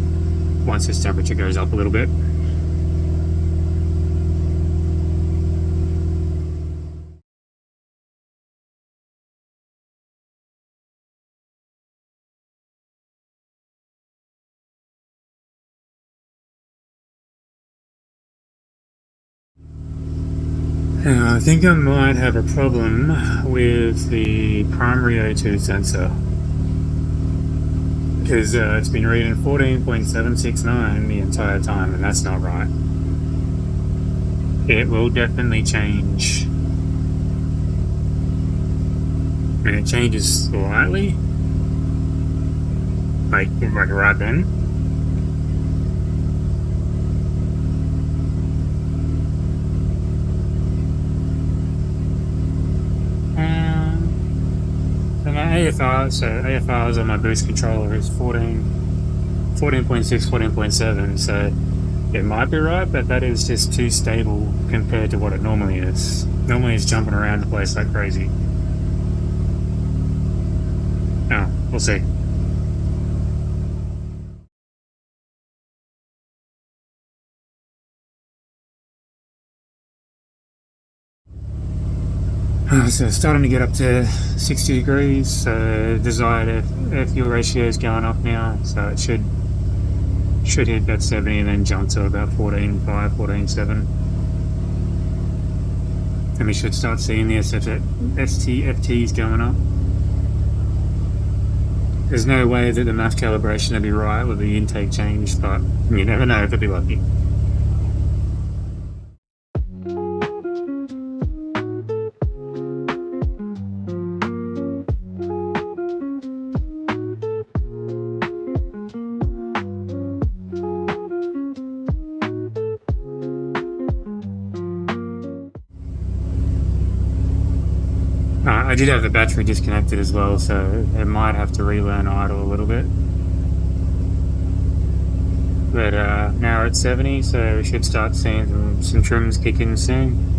once this temperature goes up a little bit. I think I might have a problem with the primary O2 sensor, because it's been reading 14.769 the entire time, and that's not right. It will definitely change. And it changes slightly, like right then. So my AFRs on my boost controller is 14.6, 14.7, so it might be right, but that is just too stable compared to what it normally is. Normally it's jumping around the place like crazy. Oh, we'll see. So it's starting to get up to 60 degrees, so desired air fuel ratio is going up now, so it should hit that 70 and then jump to about 14.5, 14.7. And we should start seeing the FTs going up. There's no way that the MAF calibration will be right with the intake change, but you never know, if they'll be lucky. I did have the battery disconnected as well, so it might have to relearn idle a little bit. But now we're at 70, so we should start seeing some trims kick in soon.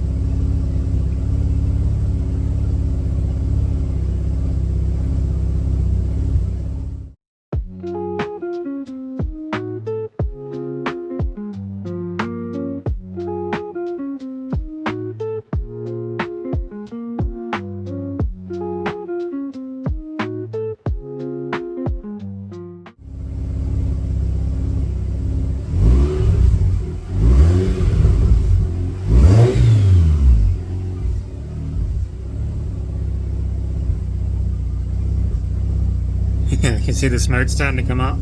Yeah, you can see the smoke starting to come up.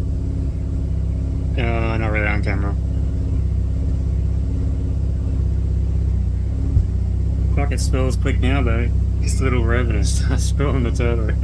Not really on camera. Fuck, it spills quick now though. Just a little rev and it starts spilling the turbo.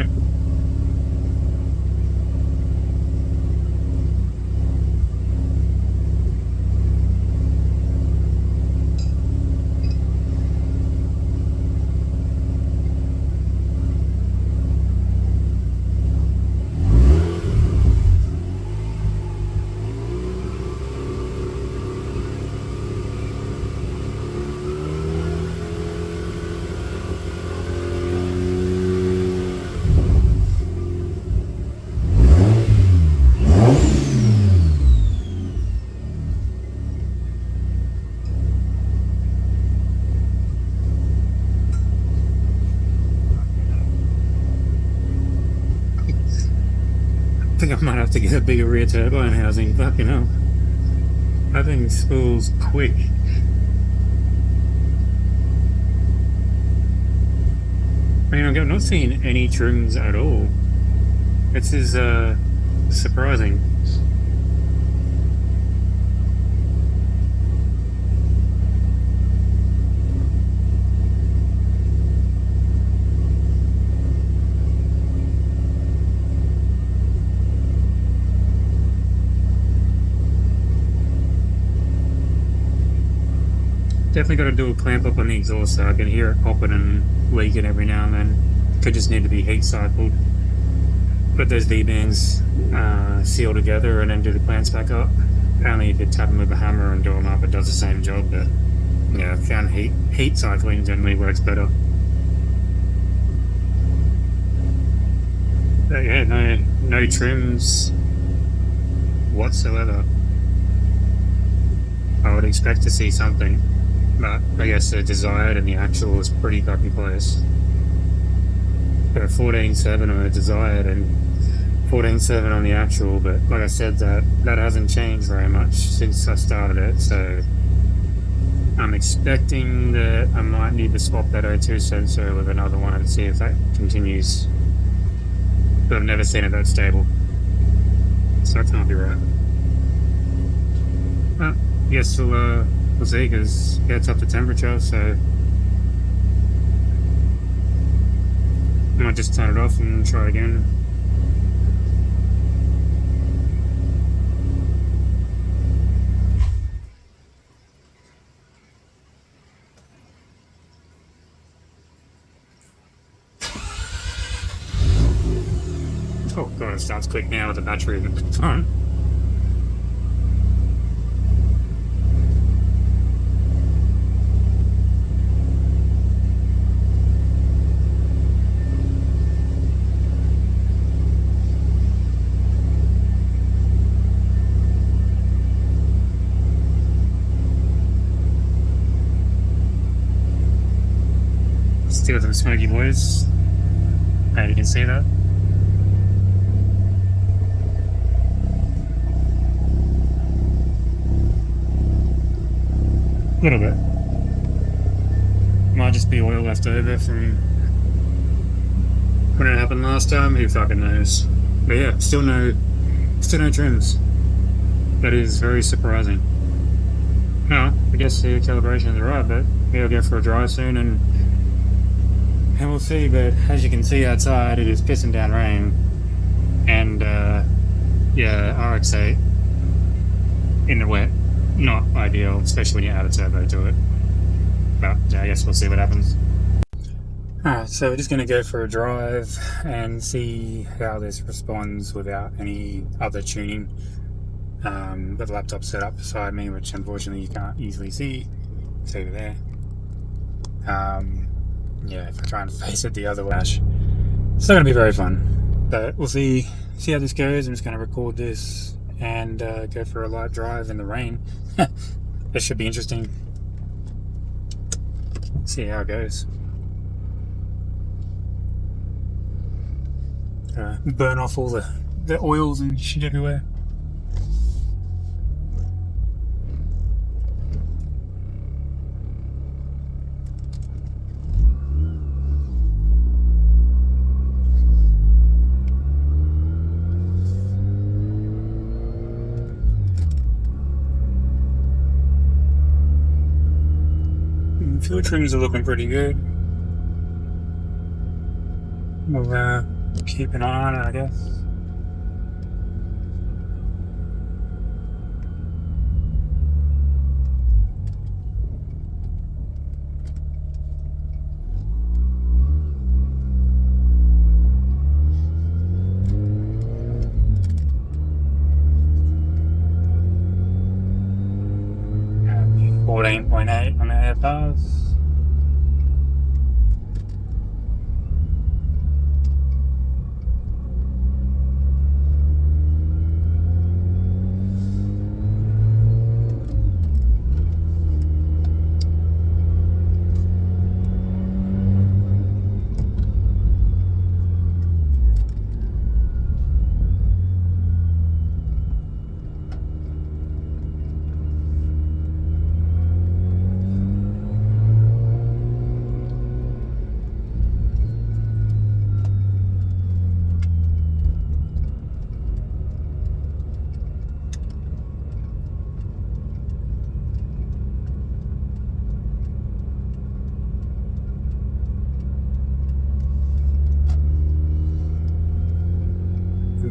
I think I might have to get a bigger rear turbine housing. Fucking hell. That thing spools quick. I mean, I'm not seeing any trims at all. This is surprising. Definitely got to do a clamp up on the exhaust so I can hear it popping and leaking every now and then. Could just need to be heat cycled. Put those V-bands seal together and then do the clamps back up. Apparently if you tap them with a hammer and do them up it does the same job, but yeah, I found heat cycling generally works better. But yeah, no trims whatsoever. I would expect to see something. But I guess the desired and the actual is pretty fucking close. Got a 14.7 on the desired and 14.7 on the actual, but like I said, that hasn't changed very much since I started it, so I'm expecting that I might need to swap that O2 sensor with another one and see if that continues. But I've never seen it that stable, so that can't be right. Well, I guess we'll see, because yeah, it's up to temperature, so I might just turn it off and try it again. Oh god, it starts quick now with the battery in the phone. Still some smoky boys. You can see that. A little bit. Might just be oil left over from when it happened last time. Who fucking knows? But yeah, still no trims. That is very surprising. No, I guess the calibration is right, but we'll go for a dry soon and we'll see. But as you can see outside, it is pissing down rain, and yeah, RX8 in the wet, not ideal, especially when you add a turbo to it. But I guess we'll see what happens. Alright, so we're just going to go for a drive and see how this responds without any other tuning. Got the laptop set up beside me, which unfortunately you can't easily see. It's over there. Yeah, if I try and face it the other way, it's not going to be very fun. But we'll see how this goes. I'm just going to record this and go for a light drive in the rain. This should be interesting. See how it goes. Burn off all the oils and shit everywhere. Fuel trims are looking pretty good. We'll keep an eye on it, I guess. Yeah, 14.8 on the air pass.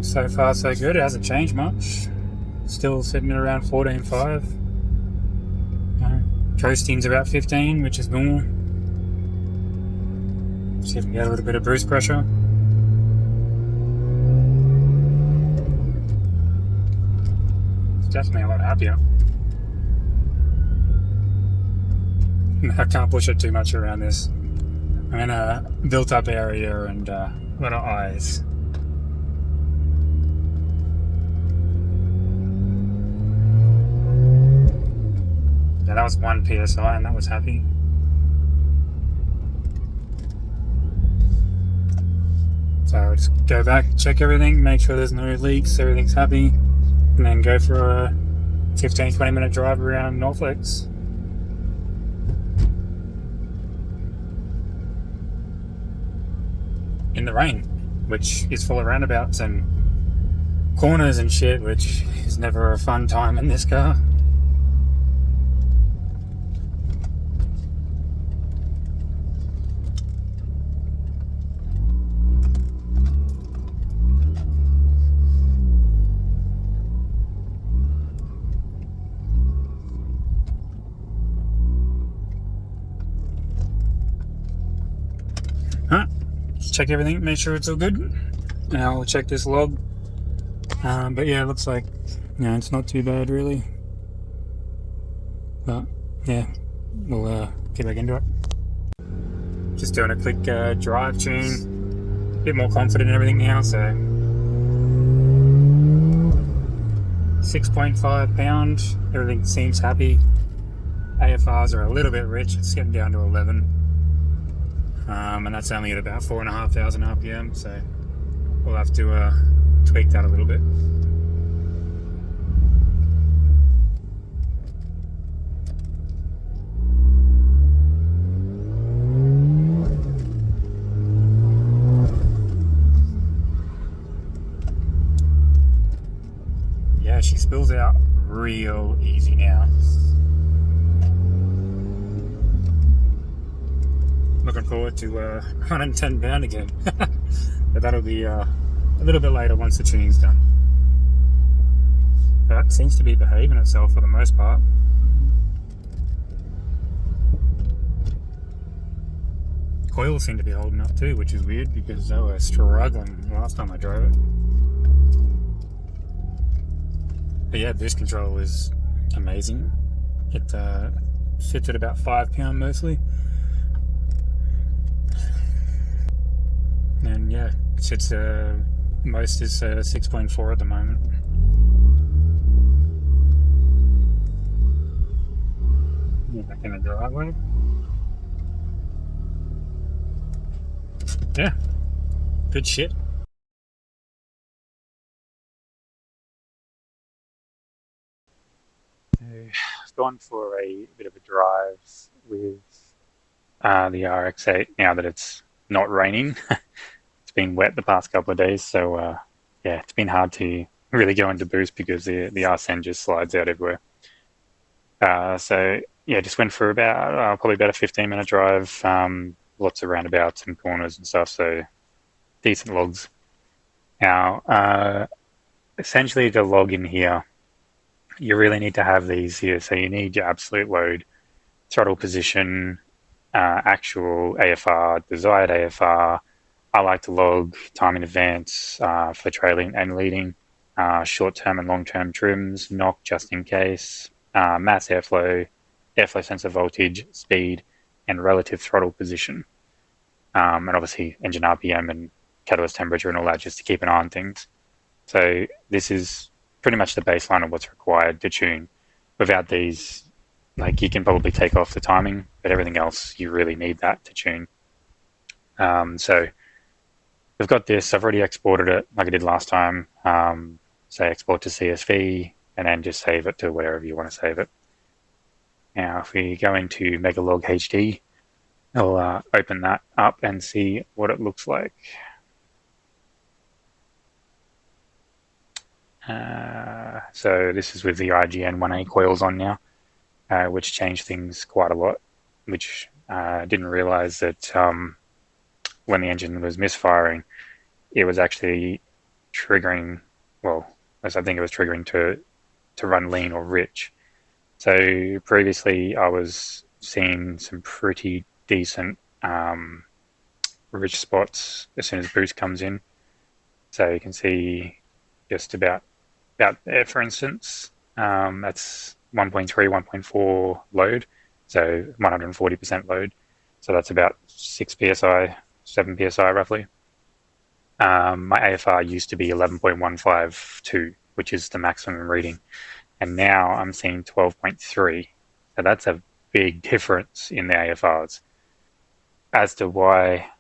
So far so good, it hasn't changed much. Still sitting at around 14.5. Coasting's about 15, which is normal. See if we can get a little bit of boost pressure. It's definitely a lot happier. I can't push it too much around this. I'm in a built up area and a lot of eyes. Yeah, that was 1 PSI and that was happy. So just go back, check everything, make sure there's no leaks, everything's happy, and then go for a 15-20 minute drive around Northlex. In the rain, which is full of roundabouts and corners and shit, which is never a fun time in this car. Check everything, make sure it's all good. Now I'll check this log. But yeah, it looks like, you know, it's not too bad really. But yeah, we'll get back into it. Just doing a quick drive tune. A bit more confident in everything now, so 6.5 pound, everything seems happy. AFRs are a little bit rich, it's getting down to 11. And that's only at about 4,500 RPM, so we'll have to tweak that a little bit. Yeah, she spills out real easy now. Looking forward to 110 pound again. But that'll be a little bit later once the tuning's done. But it seems to be behaving itself for the most part. coils seem to be holding up too, which is weird because they were struggling last time I drove it. But yeah, boost control is amazing. It sits at about 5 pound mostly. And yeah, it sits most is 6.4 at the moment. Back in the driveway. Yeah, good shit. I've gone for a bit of a drive with the RX8 now that it's not raining. It's been wet the past couple of days, so yeah, it's been hard to really go into boost because the RSN just slides out everywhere. So yeah, just went for about probably about a 15-minute drive. Lots of roundabouts and corners and stuff, so decent logs. Now, essentially to log in here, you really need to have these here. So you need your absolute load, throttle position, actual AFR, desired AFR. I like to log time in advance for trailing and leading, short-term and long-term trims, knock just in case, mass airflow, airflow sensor voltage, speed, and relative throttle position. And obviously engine RPM and catalyst temperature and all that, just to keep an eye on things. So this is pretty much the baseline of what's required to tune. Without these, like, you can probably take off the timing, but everything else you really need that to tune. So we've got this. I've already exported it like I did last time. Say export to CSV and then just save it to wherever you want to save it. Now if we go into Megalog HD, I'll open that up and see what it looks like. So this is with the IGN 1A coils on now, which changed things quite a lot, which I didn't realize that when the engine was misfiring, it was actually triggering, well, I think it was triggering to run lean or rich. So previously I was seeing some pretty decent rich spots as soon as boost comes in. So you can see just about there, for instance, that's 1.3, 1.4 load, so 140% load. So that's about 6 psi, 7 psi roughly. My AFR used to be 11.152, which is the maximum reading, and now I'm seeing 12.3. So that's a big difference in the AFRs. As to why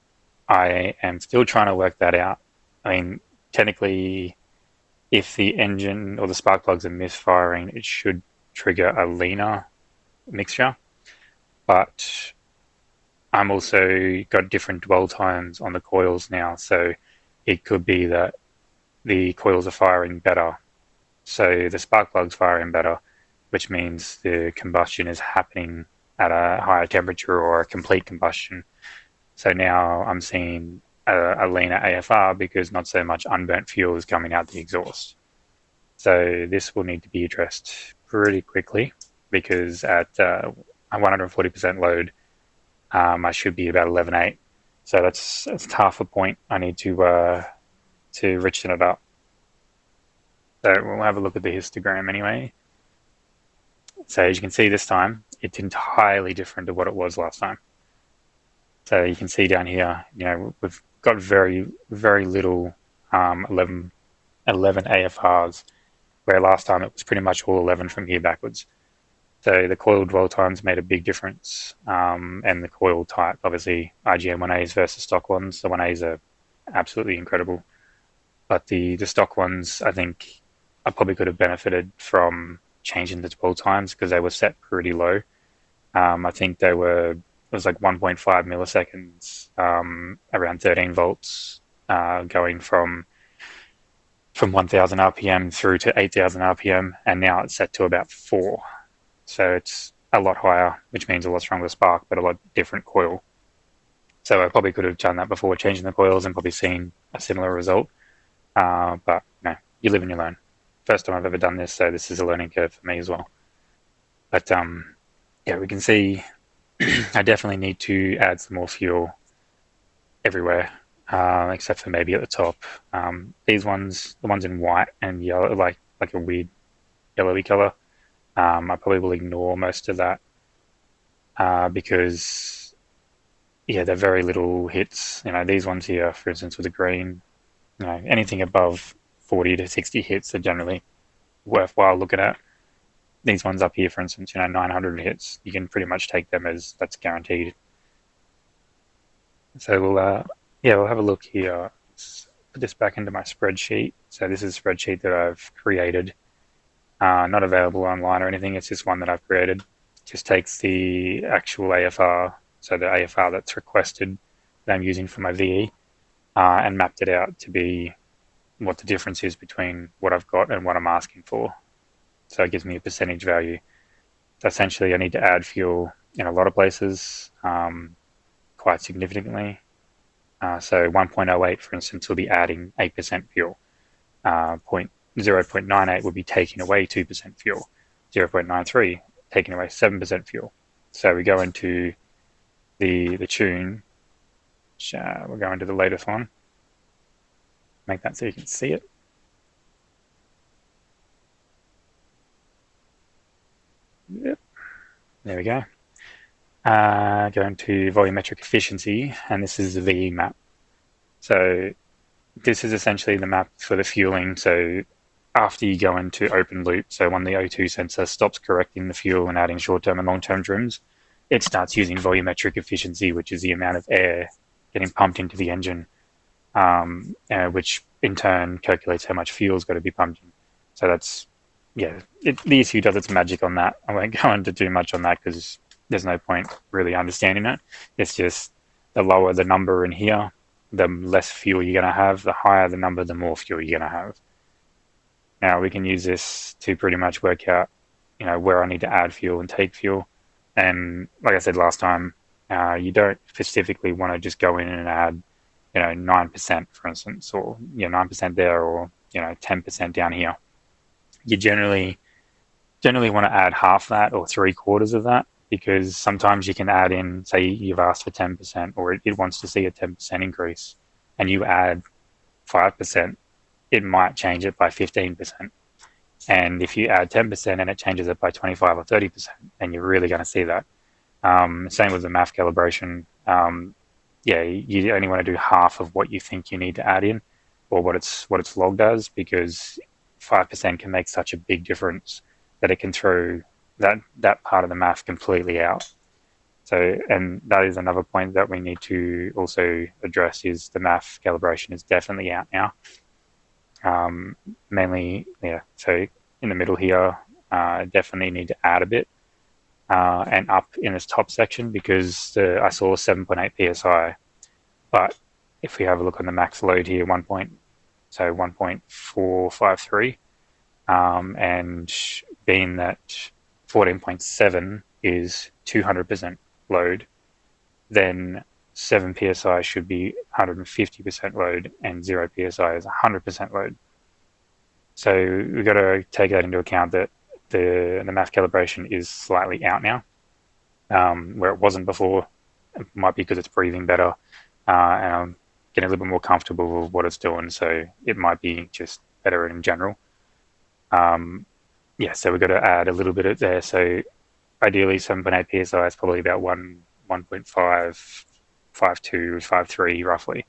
I am still trying to work that out, I mean, technically, if the engine or the spark plugs are misfiring, it should trigger a leaner mixture. But I'm also got different dwell times on the coils now, so it could be that the coils are firing better. So the spark plug's firing better, which means the combustion is happening at a higher temperature or a complete combustion. So now I'm seeing a leaner AFR because not so much unburnt fuel is coming out the exhaust. So this will need to be addressed pretty quickly because at 140% load, I should be about 11.8. So that's half a point I need to richen it up. So we'll have a look at the histogram anyway. So as you can see this time, it's entirely different to what it was last time. So you can see down here, you know, we've got very, very little 11 AFRs, where last time it was pretty much all 11 from here backwards. So the coil dwell times made a big difference, and the coil type, obviously IGN 1As versus stock ones. The 1As are absolutely incredible, but the stock ones, I think I probably could have benefited from changing the dwell times because they were set pretty low. I think it was like 1.5 milliseconds, around 13 volts, going from 1,000 RPM through to 8,000 RPM, and now it's set to about 4. So it's a lot higher, which means a lot stronger spark, but a lot different coil. So I probably could have done that before changing the coils and probably seen a similar result. But no, you live and you learn. First time I've ever done this, so this is a learning curve for me as well. But yeah, we can see I definitely need to add some more fuel everywhere, except for maybe at the top. These ones, the ones in white and yellow, like a weird yellowy color, I probably will ignore most of that because yeah, they're very little hits. These ones here, for instance, with the green, anything above 40 to 60 hits are generally worthwhile looking at. These ones up here, for instance, 900 hits, you can pretty much take them as that's guaranteed. So we'll have a look here. Let's put this back into my spreadsheet. So this is a spreadsheet that I've created, not available online or anything. It's just one that I've created. Just takes the actual AFR, so the AFR that's requested that I'm using for my VE, and mapped it out to be what the difference is between what I've got and what I'm asking for. So it gives me a percentage value. So essentially, I need to add fuel in a lot of places, quite significantly. So 1.08, for instance, will be adding 8% fuel. 0.98 would be taking away 2% fuel. 0.93 taking away 7% fuel. So we go into the tune. We'll go into the latest one. Make that so you can see it. Yep. There we go. Go into volumetric efficiency, and this is the VE map. So this is essentially the map for the fueling. So after you go into open loop, so when the O2 sensor stops correcting the fuel and adding short-term and long-term trims, it starts using volumetric efficiency, which is the amount of air getting pumped into the engine, which in turn calculates how much fuel's got to be pumped in. So that's, yeah, the ECU does its magic on that. I won't go into too much on that because there's no point really understanding it. It's just the lower the number in here, the less fuel you're going to have. The higher the number, the more fuel you're going to have. Now we can use this to pretty much work out, where I need to add fuel and take fuel. And like I said last time, you don't specifically want to just go in and add, 9%, for instance, or 9% there, or 10% down here. You generally want to add half that or 3/4 of that, because sometimes you can add in, say you've asked for 10%, or it wants to see a 10% increase, and you add 5%, it might change it by 15%. And if you add 10% and it changes it by 25 or 30%, then you're really going to see that. Same with the MAF calibration. You only want to do half of what you think you need to add in, or what its logged as, because 5% can make such a big difference that it can throw that part of the MAF completely out. So, and that is another point that we need to also address, is the MAF calibration is definitely out now. Mainly, so in the middle here, definitely need to add a bit, and up in this top section, because I saw 7.8 psi, but if we have a look on the max load here, 1.453, and being that 14.7 is 200% load, then 7 psi should be 150% load, and 0 psi is 100% load. So we've got to take that into account, that the MAF calibration is slightly out now, where it wasn't before. It might be because it's breathing better, and I'm getting a little bit more comfortable with what it's doing, so it might be just better in general. So we've got to add a little bit of there. So ideally 7.8 psi is probably about 1.5, 5.2, 5.3 roughly.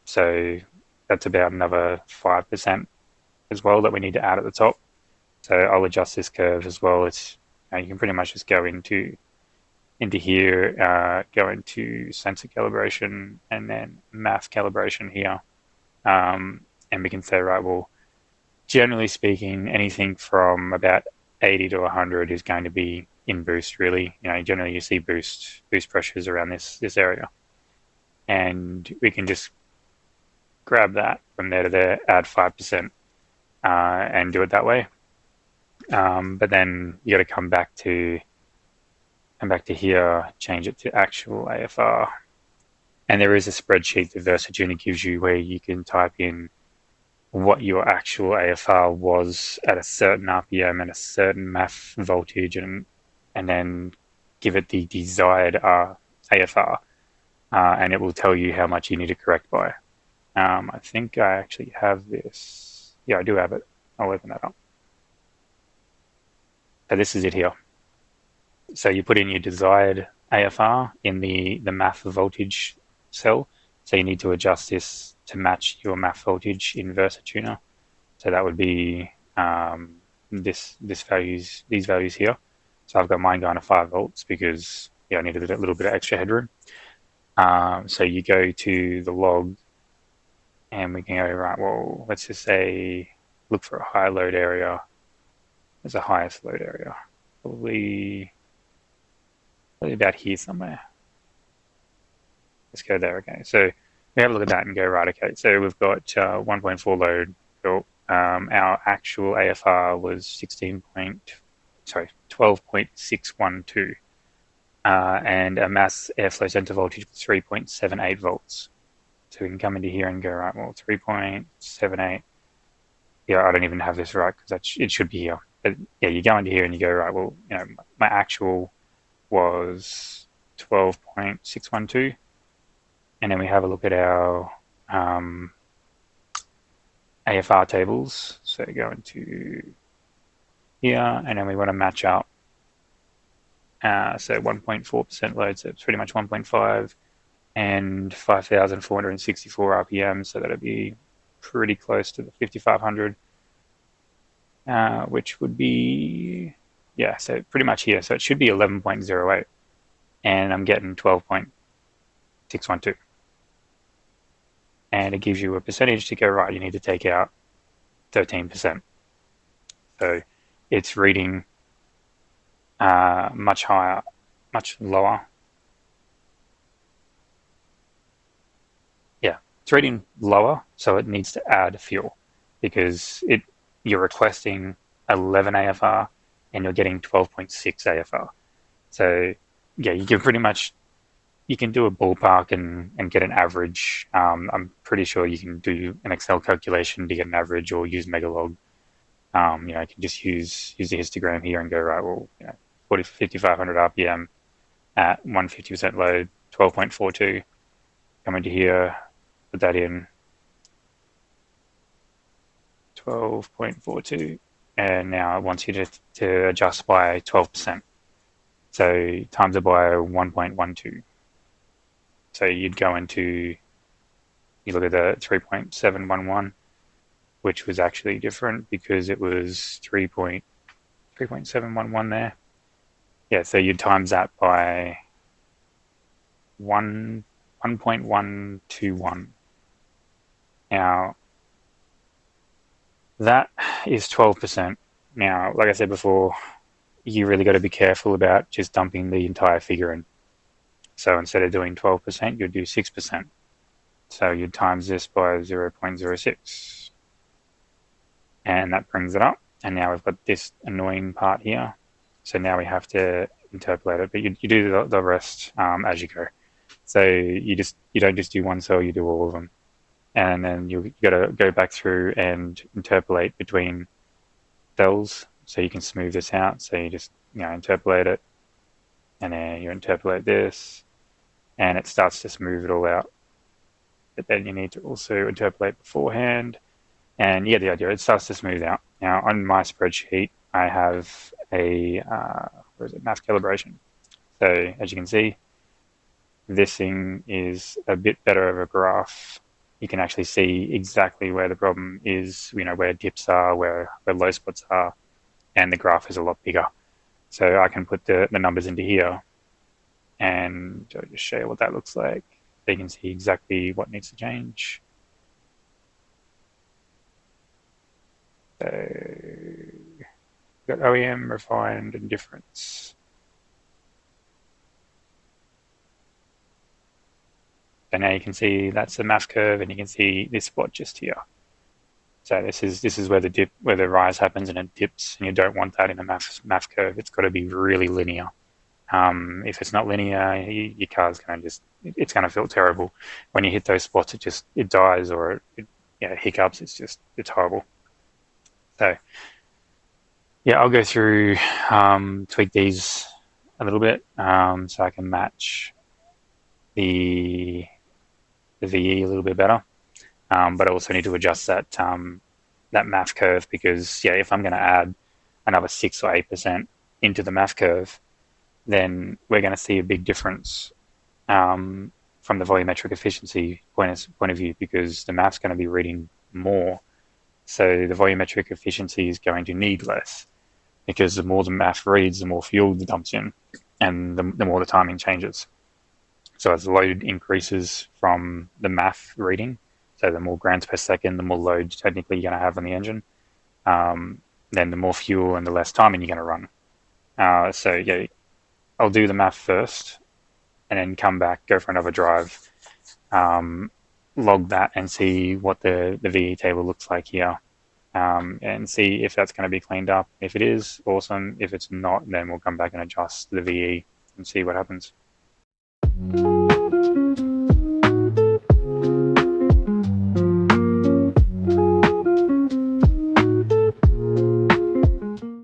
So that's about another 5% as well that we need to add at the top. So I'll adjust this curve as well. It's you can pretty much just go into here, go into sensor calibration, and then MAF calibration here, and we can say, right, well, generally speaking, anything from about 80 to 100 is going to be in boost, really. Generally you see boost pressures around this area, and we can just grab that from there to there, add 5%, and do it that way. But then you got to come back to here, change it to actual AFR, and there is a spreadsheet that VersaTuner gives you where you can type in what your actual AFR was at a certain RPM and a certain MAF voltage, and then give it the desired AFR. and it will tell you how much you need to correct by. I think I actually have this. Yeah, I do have it. I'll open that up. So this is it here. So you put in your desired AFR in the MAF voltage cell. So you need to adjust this to match your MAF voltage in VersaTuner. So that would be these values here. So I've got mine going to 5 volts because I needed a little bit of extra headroom. So you go to the log and we can go, right, well, let's just say look for a high load area. There's a highest load area. Probably about here somewhere. Let's go there, okay. So we have a look at that and go, right, okay, so we've got 1.4 load built. Our actual AFR was 12.612, and a mass airflow center voltage was 3.78 volts. So we can come into here and go, right, well, 3.78. Yeah, I don't even have this right because it should be here. But yeah, you go into here and you go, right, well, my actual was 12.612. And then we have a look at our AFR tables. So go into here, and then we want to match up. So 1.4% load, so it's pretty much 1.5 and 5,464 RPM. So that'll be pretty close to the 5,500, which would be, yeah, so pretty much here. So it should be 11.08, and I'm getting 12.612. And it gives you a percentage to go, right, you need to take out 13%. So it's reading much higher, much lower. Yeah, it's reading lower, so it needs to add fuel because you're requesting 11 AFR and you're getting 12.6 AFR. So yeah, you can pretty much do a ballpark and get an average. I'm pretty sure you can do an Excel calculation to get an average or use Megalog. You can just use the histogram here and go, right, well, 5,500 RPM at 150% load, 12.42. Come into here, put that in, 12.42, and now it wants you to adjust by 12%. So times it by 1.12. So you'd go into, you look at the 3.711, which was actually different because it was 3.711 there. Yeah, so you'd times that by 1.121. Now, that is 12%. Now, like I said before, you really got to be careful about just dumping the entire figure in. So instead of doing 12%, you'd do 6%. So you'd times this by 0.06. And that brings it up. And now we've got this annoying part here. So now we have to interpolate it, but you do the rest as you go. So you don't just do one cell, you do all of them. And then you got to go back through and interpolate between cells so you can smooth this out. So you just interpolate it, and then you interpolate this, and it starts to smooth it all out. But then you need to also interpolate beforehand, and yeah, the idea, it starts to smooth out. Now on my spreadsheet, I have a MAF Calibration. So as you can see, this thing is a bit better of a graph. You can actually see exactly where the problem is, where dips are, where low spots are, and the graph is a lot bigger. So I can put the numbers into here, and I'll just show you what that looks like. So you can see exactly what needs to change. So we've got OEM, refined, and difference. So now you can see that's the MAF curve, and you can see this spot just here. So this is where the rise happens and it dips, and you don't want that in a MAF curve. It's got to be really linear. If it's not linear, your car's it's gonna feel terrible when you hit those spots. It dies or it hiccups. It's horrible. So yeah, I'll go through tweak these a little bit so I can match the VE a little bit better. But I also need to adjust that MAF curve, because if I'm going to add another 6 or 8% into the MAF curve, then we're going to see a big difference from the volumetric efficiency point of view, because the MAF's going to be reading more. So the volumetric efficiency is going to need less, because the more the MAF reads, the more fuel it dumps in, and the more the timing changes. So as the load increases from the MAF reading, so the more grams per second, the more load technically you're going to have on the engine, then the more fuel and the less timing you're going to run. I'll do the MAF first, and then come back, go for another drive, log that, and see what the VE table looks like here, and see if that's going to be cleaned up. If it is, awesome. If it's not, then we'll come back and adjust the VE and see what happens.